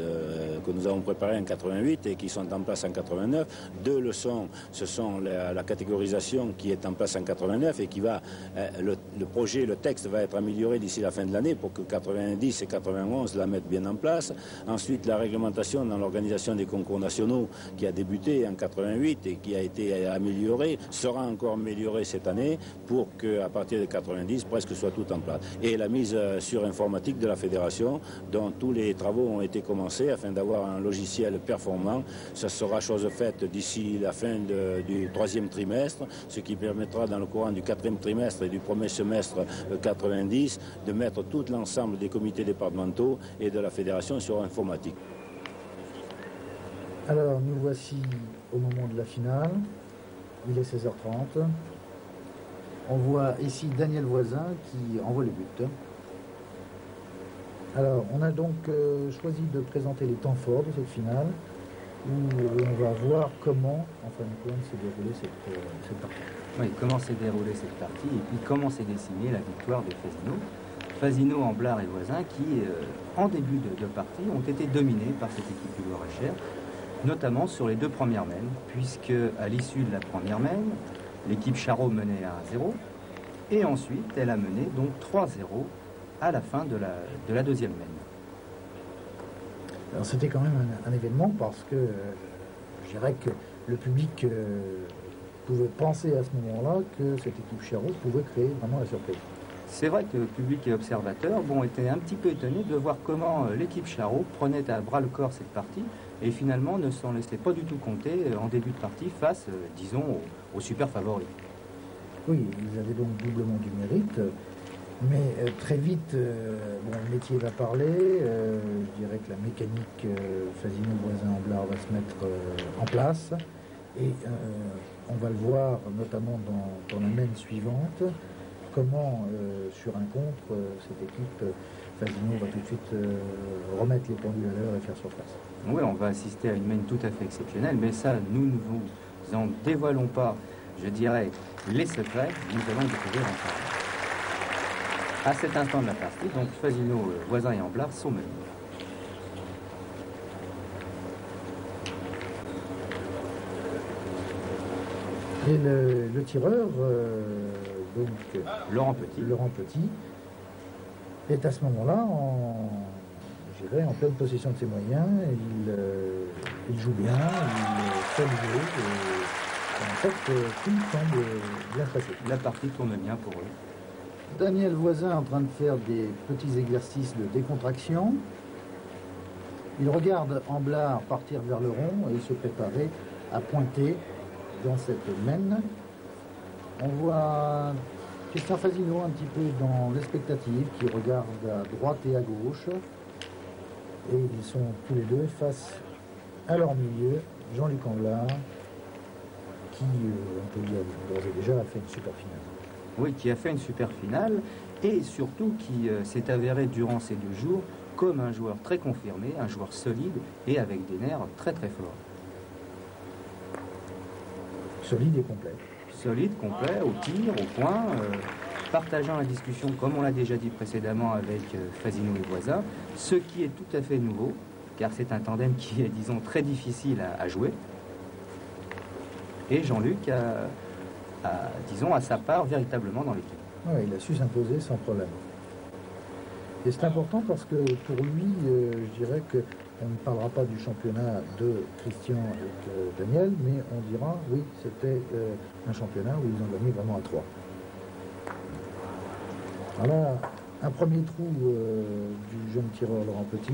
que nous avons préparés en 88 et qui sont en place en 89. 2 leçons, ce sont la catégorisation qui est en place en 89 et qui va, le projet, le texte va être amélioré d'ici la fin de l'année pour que 90 et 91 la mettent bien en place. Ensuite, la réglementation dans l'organisation des concours nationaux qui a débuté en 88 et qui a été améliorée, sera encore améliorée cette année pour qu'à partir de 90, presque soit tout en place. Et la mise sur informatique de la fédération, dont tous les travaux ont été commencés afin d'avoir un logiciel performant. Ça sera chose faite d'ici la fin du 3e trimestre, ce qui permettra dans le courant du 4e trimestre et du 1er semestre 90 de mettre tout l'ensemble des comités départementaux et de la fédération sur informatique.
Alors nous voici au moment de la finale, il est 16h30. On voit ici Daniel Voisin qui envoie le but. Alors, on a donc choisi de présenter les temps forts de cette finale, où on va voir comment, en fin de compte, s'est déroulée cette partie.
Oui, comment s'est déroulée cette partie, et puis comment s'est dessinée la victoire de Fasino. Fasino, Amblard et Voisin, qui, en début de partie, ont été dominés par cette équipe du Loir-et-Cher, notamment sur les 2 premières mènes, puisque à l'issue de la première mène, l'équipe Charot menait 1-0 et ensuite elle a mené donc 3-0 à la fin de la 2e mène.
Alors c'était quand même un événement parce que je dirais que le public pouvait penser à ce moment-là que cette équipe Charot pouvait créer vraiment la surprise.
C'est vrai que le public et observateurs étaient un petit peu étonnés de voir comment l'équipe Charot prenait à bras le corps cette partie et finalement ne s'en laissait pas du tout compter en début de partie face, disons, aux super favoris.
Oui, ils avaient donc doublement du mérite, mais très vite, le métier va parler. Je dirais que la mécanique Fasino, Voisin, Amblard va se mettre en place et on va le voir notamment dans la mène suivante. Comment, sur un contre, cette équipe Fasino va tout de suite remettre les pendules à l'heure et faire surface.
Oui, on va assister à une mène tout à fait exceptionnelle, mais ça, nous ne vous en dévoilons pas, je dirais, les secrets, nous allons découvrir ensemble. À cet instant de la partie, donc Fasino, Voisin et Amblard sont menés.
Et le tireur, donc
Laurent
Petit, est à ce moment-là en pleine possession de ses moyens. Il joue bien, il fait le jeu, et en fait tout semble bien passé.
La partie tourne bien pour eux.
Daniel Voisin est en train de faire des petits exercices de décontraction. Il regarde Amblard partir vers le rond et se préparer à pointer dans cette mène. On voit Christian Fasino un petit peu dans l'expectative, qui regarde à droite et à gauche. Et ils sont tous les deux face à leur milieu, Jean-Luc Amblard, qui, on peut dire d'ores et déjà, a fait une super finale.
Oui, qui a fait une super finale et surtout qui s'est avéré durant ces 2 jours comme un joueur très confirmé, un joueur solide et avec des nerfs très très forts.
Solide et complet.
Solide, complet, au tir, au point, partageant la discussion, comme on l'a déjà dit précédemment avec Fasino et Voisin, ce qui est tout à fait nouveau, car c'est un tandem qui est, disons, très difficile à jouer. Et Jean-Luc disons, à sa part véritablement dans l'équipe.
Ouais, il a su s'imposer sans problème. Et c'est important parce que pour lui, je dirais qu'on ne parlera pas du championnat de Christian et de Daniel, mais on dira, oui, c'était un championnat où ils ont gagné vraiment à 3. Voilà un premier trou du jeune tireur Laurent Petit.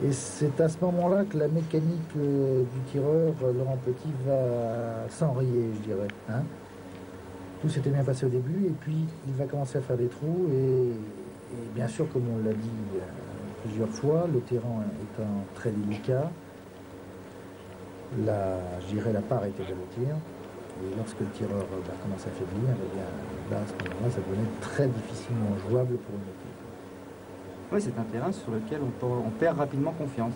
Et c'est à ce moment-là que la mécanique du tireur Laurent Petit va s'enrayer, je dirais. Hein. Tout s'était bien passé au début, et puis il va commencer à faire des trous, et bien sûr, comme on l'a dit plusieurs fois, le terrain étant très délicat, je dirais la part était de le tir, et lorsque le tireur commence à faiblir, eh bien, là, à ce moment-là, ça devenait très difficilement jouable pour une équipe.
Oui, c'est un terrain sur lequel on perd rapidement confiance.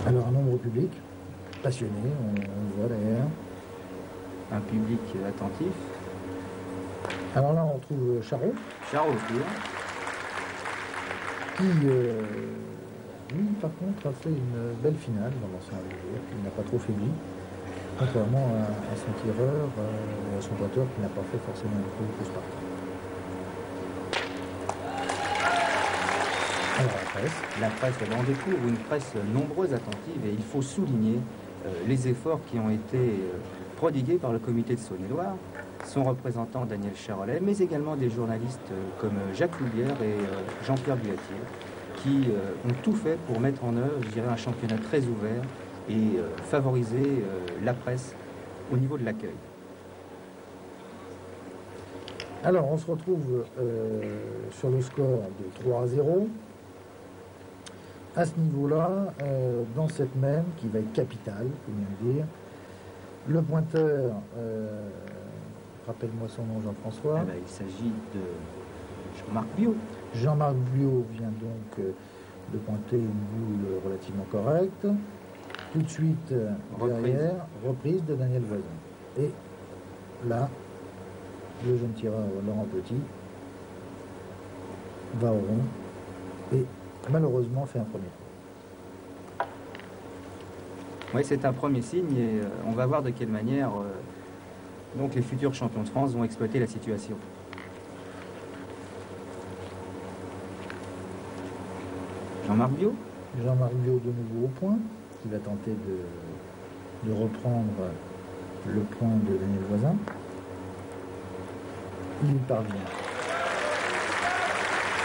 Alors, un nombre public. passionné, on le voit derrière.
Un public attentif.
Alors là, on retrouve Charot.
Charot aussi.
Qui, lui, par contre, a fait une belle finale dans l'ancien jour. Il n'a pas trop faibli. Contrairement à son tireur, à son batteur qui n'a pas fait forcément beaucoup de pouces partout. Alors
la presse, on découvre une presse nombreuse, attentive, et il faut souligner les efforts qui ont été prodigués par le comité de Saône-et-Loire, son représentant Daniel Charolais, mais également des journalistes comme Jacques Loulière et Jean-Pierre Buatier, qui ont tout fait pour mettre en œuvre, je dirais, un championnat très ouvert et favoriser la presse au niveau de l'accueil.
Alors, on se retrouve sur le score de 3-0. À ce niveau-là, dans cette même, qui va être capitale, faut bien le dire, le pointeur, rappelle-moi son nom, Jean-François.
Il s'agit de Jean-Marc Biot.
Jean-Marc Biot vient donc de pointer une boule relativement correcte. Tout de suite, derrière, reprise de Daniel Voisin. Et là, le jeune tireur Laurent Petit va au rond et malheureusement fait un premier trou.
Oui, c'est un premier signe et on va voir de quelle manière donc les futurs champions de France vont exploiter la situation. Jean-Marc Biot.
Jean-Marc Biot de nouveau au point, qui va tenter de reprendre le point de Daniel Voisin. Il y parvient. Donc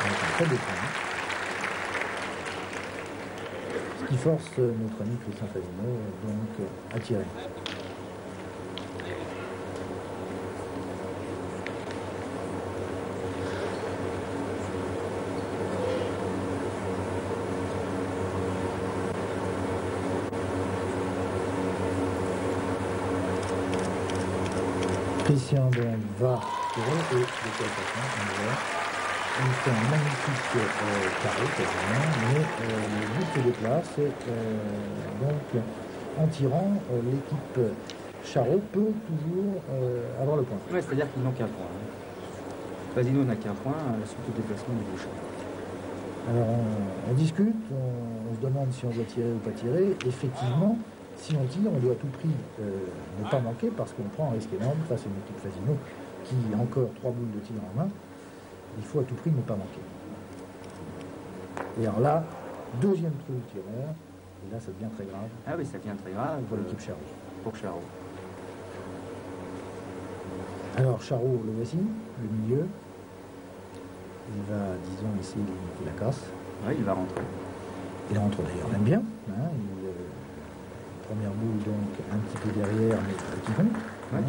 un très beau point. Ce qui force notre ami Christian Fasino donc à tirer. Christian donc va tirer et de quelle façon on voit. Il fait un magnifique carré quasiment, mais le but se déplace et donc en tirant l'équipe Charot peut toujours avoir le point.
Oui, c'est-à-dire qu'ils n'ont qu'un point. Fasino n'a qu'un point sur tout déplacement du bouchon.
Alors on discute, on se demande si on doit tirer ou pas tirer. Effectivement, si on tire, on doit à tout prix ne pas manquer parce qu'on prend un risque énorme face à une équipe Fasino qui a encore 3 boules de tir en main. Il faut à tout prix ne pas manquer. Et alors là, deuxième trou de tireur, et là ça devient très grave.
Ah oui, ça devient très grave
pour l'équipe Charot.
Pour Charot.
Alors Charot, le voici, le milieu. Il va, disons, essayer de limiter la casse.
Oui, il va rentrer.
Il rentre d'ailleurs même bien. Hein, première boule donc un petit peu derrière, mais qui compte.
Ouais,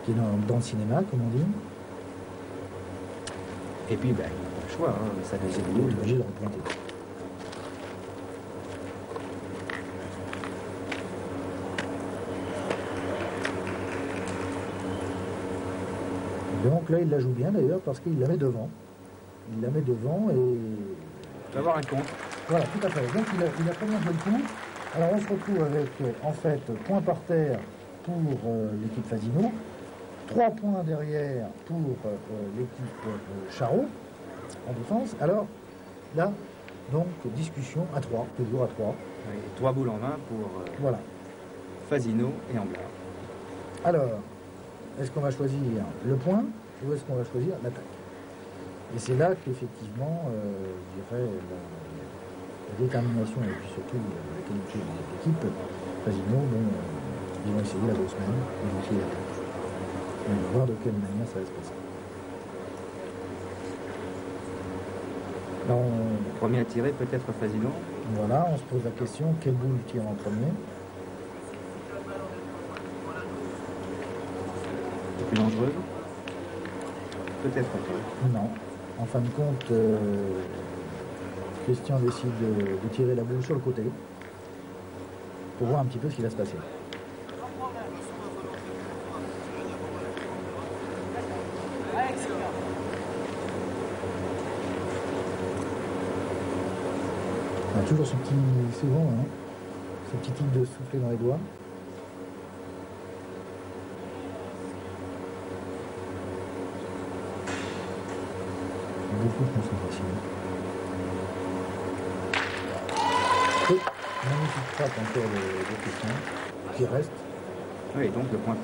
qui est dans le cinéma, comme on dit.
Et puis, ben, il n'a pas le choix, hein, ça deuxième boule.
Il est obligé de repointer. Donc là, il la joue bien d'ailleurs parce qu'il la met devant. Il la met devant et...
Il va avoir un compte.
Voilà, tout à fait. Donc il a pas mal de coup. Alors on se retrouve avec, en fait, point par terre pour l'équipe Fasino. 3 points derrière pour l'équipe Charot en défense. Alors là, donc discussion à 3, toujours à 3.
Oui, 3 boules en main pour
voilà.
Fasino et Amblard.
Alors, est-ce qu'on va choisir le point ou est-ce qu'on va choisir l'attaque? Et c'est là qu'effectivement, je dirais, la détermination et puis surtout la qualité de l'équipe Fasino, ils vont essayer la grosse main, ils vont essayer l'attaque. On va voir de quelle manière ça va se passer. Alors,
premier à tirer, peut-être Fasino.
Voilà, on se pose la question, quelle boule tire en premier?
C'est plus dangereuse? Peut-être pas.
Non. En fin de compte, Christian décide de tirer la boule sur le côté pour voir un petit peu ce qui va se passer. On a toujours ce petit, souvent, hein, ce petit tic de souffler dans les doigts. Beaucoup de concentration. Et magnifique frappe encore de Christian, qui reste.
Oui, donc le point compte.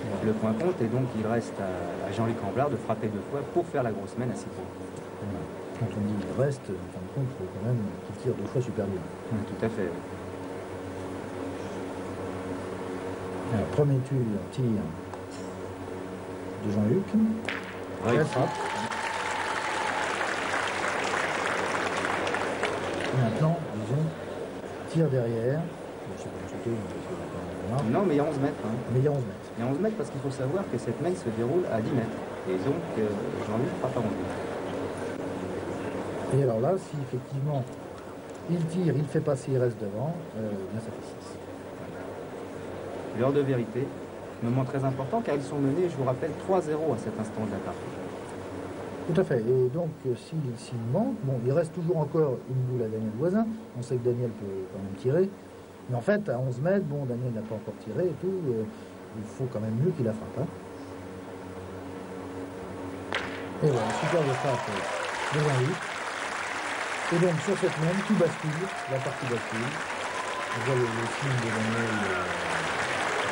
Voilà. Le point compte, et donc il reste à Jean-Luc Amblard de frapper 2 fois pour faire la grosse mène à 6 points.
Voilà. Quand on dit il reste, en fin de compte, il faut quand même qu'il tire 2 fois super bien.
Oui, tout à fait.
Alors, premier tir de Jean-Luc.
Oui.
Elle frappe. Et maintenant, disons, tir derrière. Je sais pas chuter,
non, mais il y a 11 mètres. Hein.
Mais il y a 11 mètres.
Il y a 11 mètres parce qu'il faut savoir que cette mène se déroule à 10 mètres. Et donc, Jean-Luc frappe à 11 mètres.
Et alors là, si effectivement il tire, il fait passer, il reste devant, bien ça fait 6.
L'heure de vérité, moment très important car ils sont menés, je vous rappelle, 3-0 à cet instant de la partie.
Tout à fait. Et donc, s'il manque, bon, il reste toujours encore une boule à Daniel Voisin. On sait que Daniel peut quand même tirer. Mais en fait, à 11 mètres, bon, Daniel n'a pas encore tiré et tout. Il faut quand même mieux qu'il la frappe. Hein. Et voilà, super de frappe de Jean-Luc. Et donc, sur cette même, tout bascule, la partie bascule. On voit le signe de Daniel.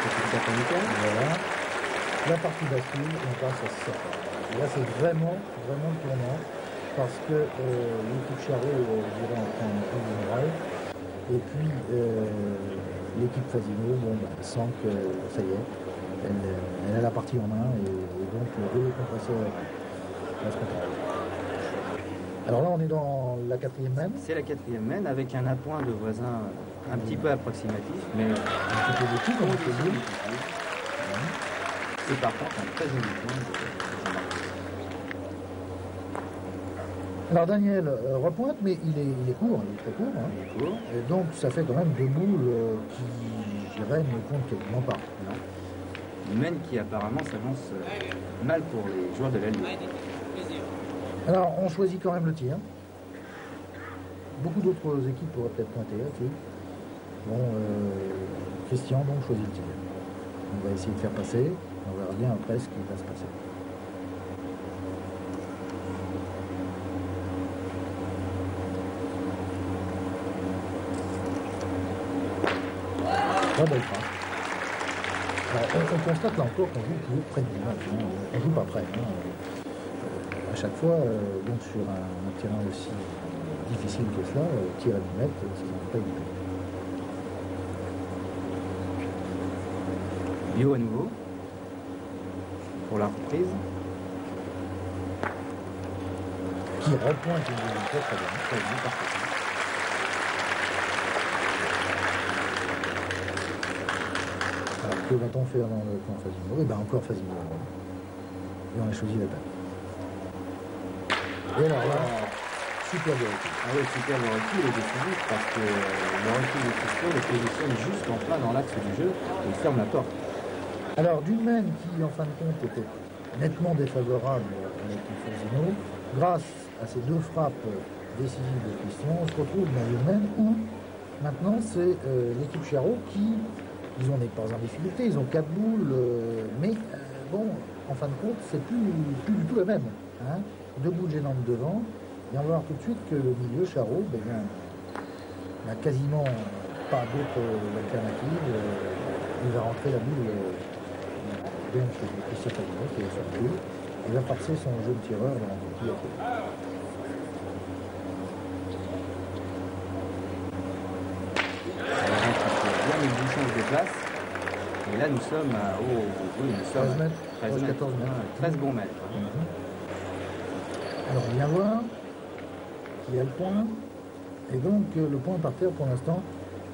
Voilà. La partie bascule, et on passe à 7. Et là, c'est vraiment le tournant, parce que l'équipe Charot dirait en prend un peu général. Et puis, l'équipe Fasino, bon, bah, sent que ça y est, elle a la partie en main, et donc le compresseur va se contrôler. Alors là, on est dans la 4e mène.
C'est la 4e mène, avec un appoint de Voisin un petit peu approximatif, mais un petit peu de tout, comme on peut dire. Et par contre, un très joli point de Jean-Marc.
Alors Daniel repointe, mais il est court, il est très court. Hein.
Il est court.
Et donc ça fait quand même 2 boules qui, je dirais, ne comptent quasiment pas.
Non. Une mène qui apparemment s'annonce mal pour les joueurs de l'aile.
Alors on choisit quand même le tir. Beaucoup d'autres équipes pourraient peut-être pointer là-dessus. Bon, Christian donc choisit le tir. On va essayer de faire passer. On verra bien après ce qui va se passer. Très belle frappe. On constate là encore qu'on joue toujours près du match. Hein. On ne joue pas près. Hein. À chaque fois, donc sur un terrain aussi difficile que cela, tir à 10 mètres, ça ne pas du tout.
Bio à nouveau, pour la reprise.
Qui repointe une deuxième fois très bien, parfait. Alors, que va-t-on faire dans le plan Fasino? Eh bien, encore Fasino. Et on a choisi la balle. Et alors là, super de recul.
Ah oui, super de recul et décisif parce que le recul de Christian le positionne juste en plein dans l'axe du jeu et il ferme la porte.
Alors, d'une main qui, en fin de compte, était nettement défavorable à l'équipe Fasino, grâce à ces 2 frappes décisives de Christian, on se retrouve dans une main où, maintenant, c'est l'équipe Charot qui, disons, n'est pas en difficulté, ils ont 4 boules, mais bon, en fin de compte, c'est plus du tout la même. Hein. 2 boules gênantes devant, et on va voir tout de suite que le milieu Charot, ben, n'a quasiment pas d'autre alternative. Il va rentrer la boule donc Christian Fasino, qui est sur le boule. Il va passer son jeune tireur dans le petit à côté.
Bien les bouchons se déplacent. Et là, nous sommes à
13 mètres, 14 mètres.
13 bons mètres.
Alors, on vient voir qu'il y a le point. Et donc, le point par terre, pour l'instant,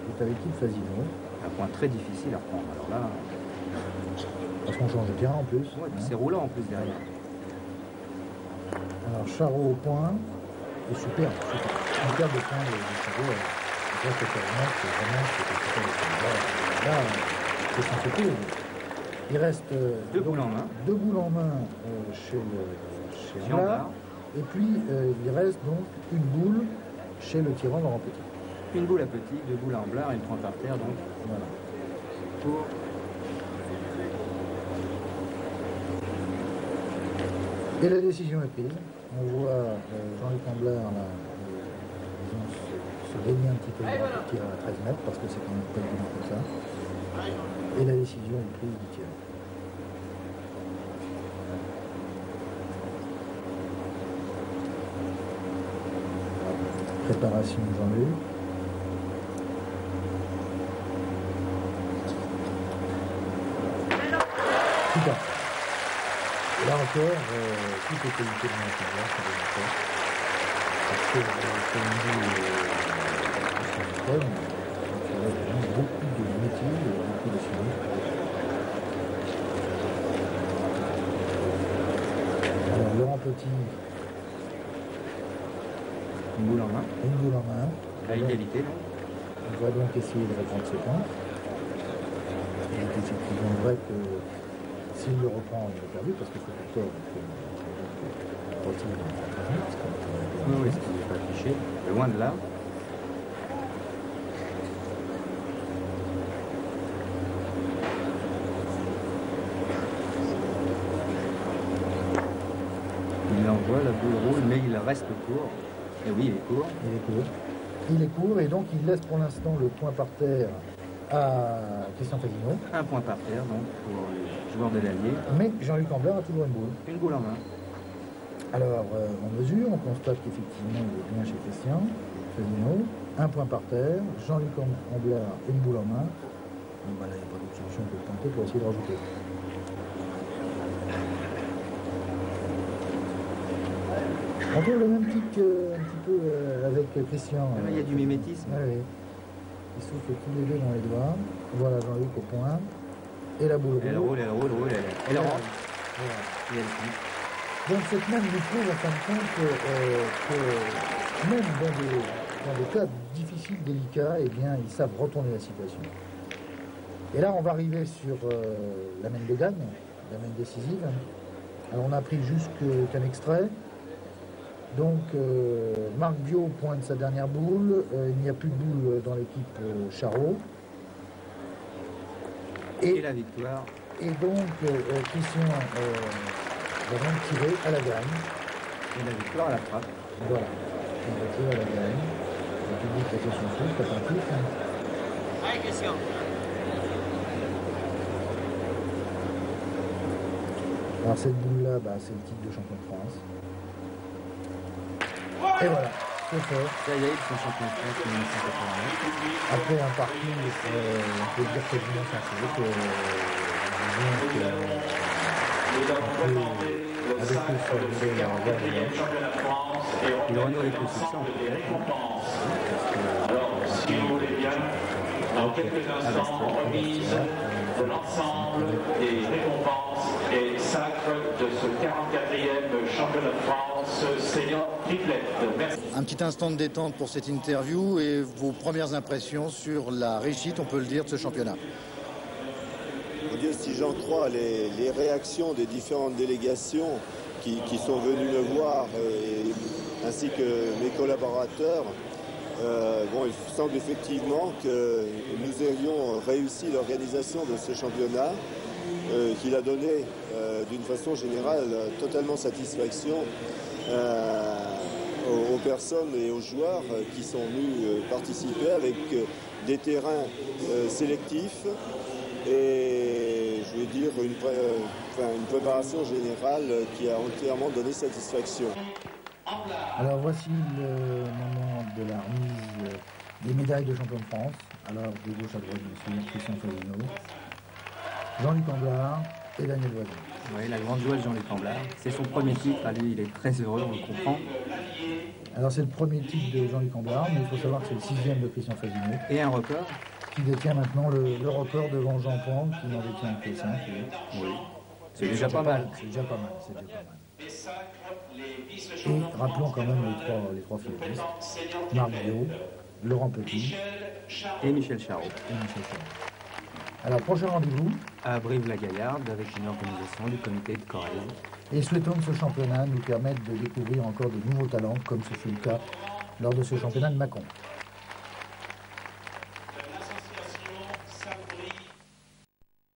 est avec l'équipe Fasino.
Un point très difficile à prendre. Alors là...
Parce qu'on change de terrain en plus.
Ouais, c'est roulant en plus derrière.
Alors, Charot au point. Et super. Une perte de point de Charot. Là, c'est vraiment là, c'est son côté. Il reste
2 boules en main.
2 boules en main chez Amblard. Et puis, il reste donc une boule chez le tirant Laurent Petit.
Une boule à petit, 2 boules à Amblard et une point par terre, donc voilà. Pour
et la décision est prise. On voit Jean-Luc Amblard là, se régner un petit peu le tir à 13 mètres parce que c'est quand même pas du tout comme ça. Et la décision est prise du tir. Préparation de Jean-Luc. Super. Là encore, toutes les qualités de mon carrière sont démontrées. Parce que, comme on dit, beaucoup de métiers, beaucoup de sciences. Alors, Laurent Petit.
Une boule en main.
Une boule en main.
À égalité, non?
On va donc essayer de reprendre ce point. Il est effectivement vrai que s'il le reprend, il est perdu parce que c'est pour tort.
Oui, ce qui n'est pas affiché. Loin de là. Il envoie, la boule roule, mais il reste court. Et oui, il est court.
Il est court. Il est court et donc il laisse pour l'instant le point par terre à Christian Faguinot.
Un point par terre, donc, pour le joueur de l'Allier.
Mais Jean-Luc Amblard a toujours une boule.
Une boule en main.
Alors, on mesure, on constate qu'effectivement, il est bien chez Christian Faguinot. Un point par terre, Jean-Luc Amblard, une boule en main. Donc, bah, là, il n'y a pas d'autre solution que de tenter pour essayer de rajouter. On trouve le même tic un petit peu avec Christian.
Il y a du mimétisme.
Oui. Ils soufflent tous les deux dans les doigts. Voilà Jean-Luc au point. Et la boule roule.
Elle roule. Elle rentre.
Voilà.
Et elle finit.
Donc cette même nous prouve en fin de compte que même dans des cas difficiles, délicats, eh bien, ils savent retourner la situation. Et là, on va arriver sur la main de gagne, la main décisive. Alors on a pris juste qu'un extrait. Donc, Marc Biot pointe sa dernière boule. Il n'y a plus de boule dans l'équipe Charot.
Et la victoire.
Et donc, Christian va même tirer à la gagne.
Et la victoire à la frappe.
Voilà. On va tirer à la gagne. Le public a fait son souffle, c'est attentif.
Allez, Christian.
Alors, cette boule-là, bah, c'est le titre de champion de France. Et voilà, c'est fait.
Ça y est, ils sont champions de France en 1989.
Après un parcours, on peut dire quasiment sans faute. Avec eux sur le
il renoue avec le succès en fait.
Alors, si vous voulez bien, dans quelques instants, remise de l'ensemble des récompenses et sacres de ce 44e championnat de France senior triplette. Merci.
Un petit instant de détente pour cette interview et vos premières impressions sur la réussite, on peut le dire, de ce championnat.
Si j'en crois les réactions des différentes délégations qui sont venues me voir, ainsi que mes collaborateurs, il semble effectivement que nous ayons réussi l'organisation de ce championnat, qu'il a donné d'une façon générale totalement satisfaction aux personnes et aux joueurs qui sont venus participer avec des terrains sélectifs et je veux dire une préparation générale qui a entièrement donné satisfaction.
Alors voici le moment de la remise des médailles de champion de France. Alors de gauche à droite, bien sûr, Christian Faguinot, Jean-Luc Amblard et Daniel Voisin.
Oui, la grande joie de Jean-Luc Amblard. C'est son premier titre, à lui il est très heureux, on le comprend.
Alors c'est le premier titre de Jean-Luc Amblard, mais il faut savoir que c'est le 6e de Christian Faguinot.
Et un record
qui détient maintenant le record devant Jean Pan, qui en détient que 5.
Oui. C'est déjà pas mal.
C'est déjà pas mal, c'est déjà pas mal. Et rappelons quand même les trois finalistes. Marc Biot, Laurent Petit
et Michel Charot.
Alors, prochain rendez-vous
à Brive-la-Gaillarde avec une organisation du comité de Corrèze.
Et souhaitons que ce championnat nous permette de découvrir encore de nouveaux talents, comme ce fut le cas lors de ce championnat de Mâcon.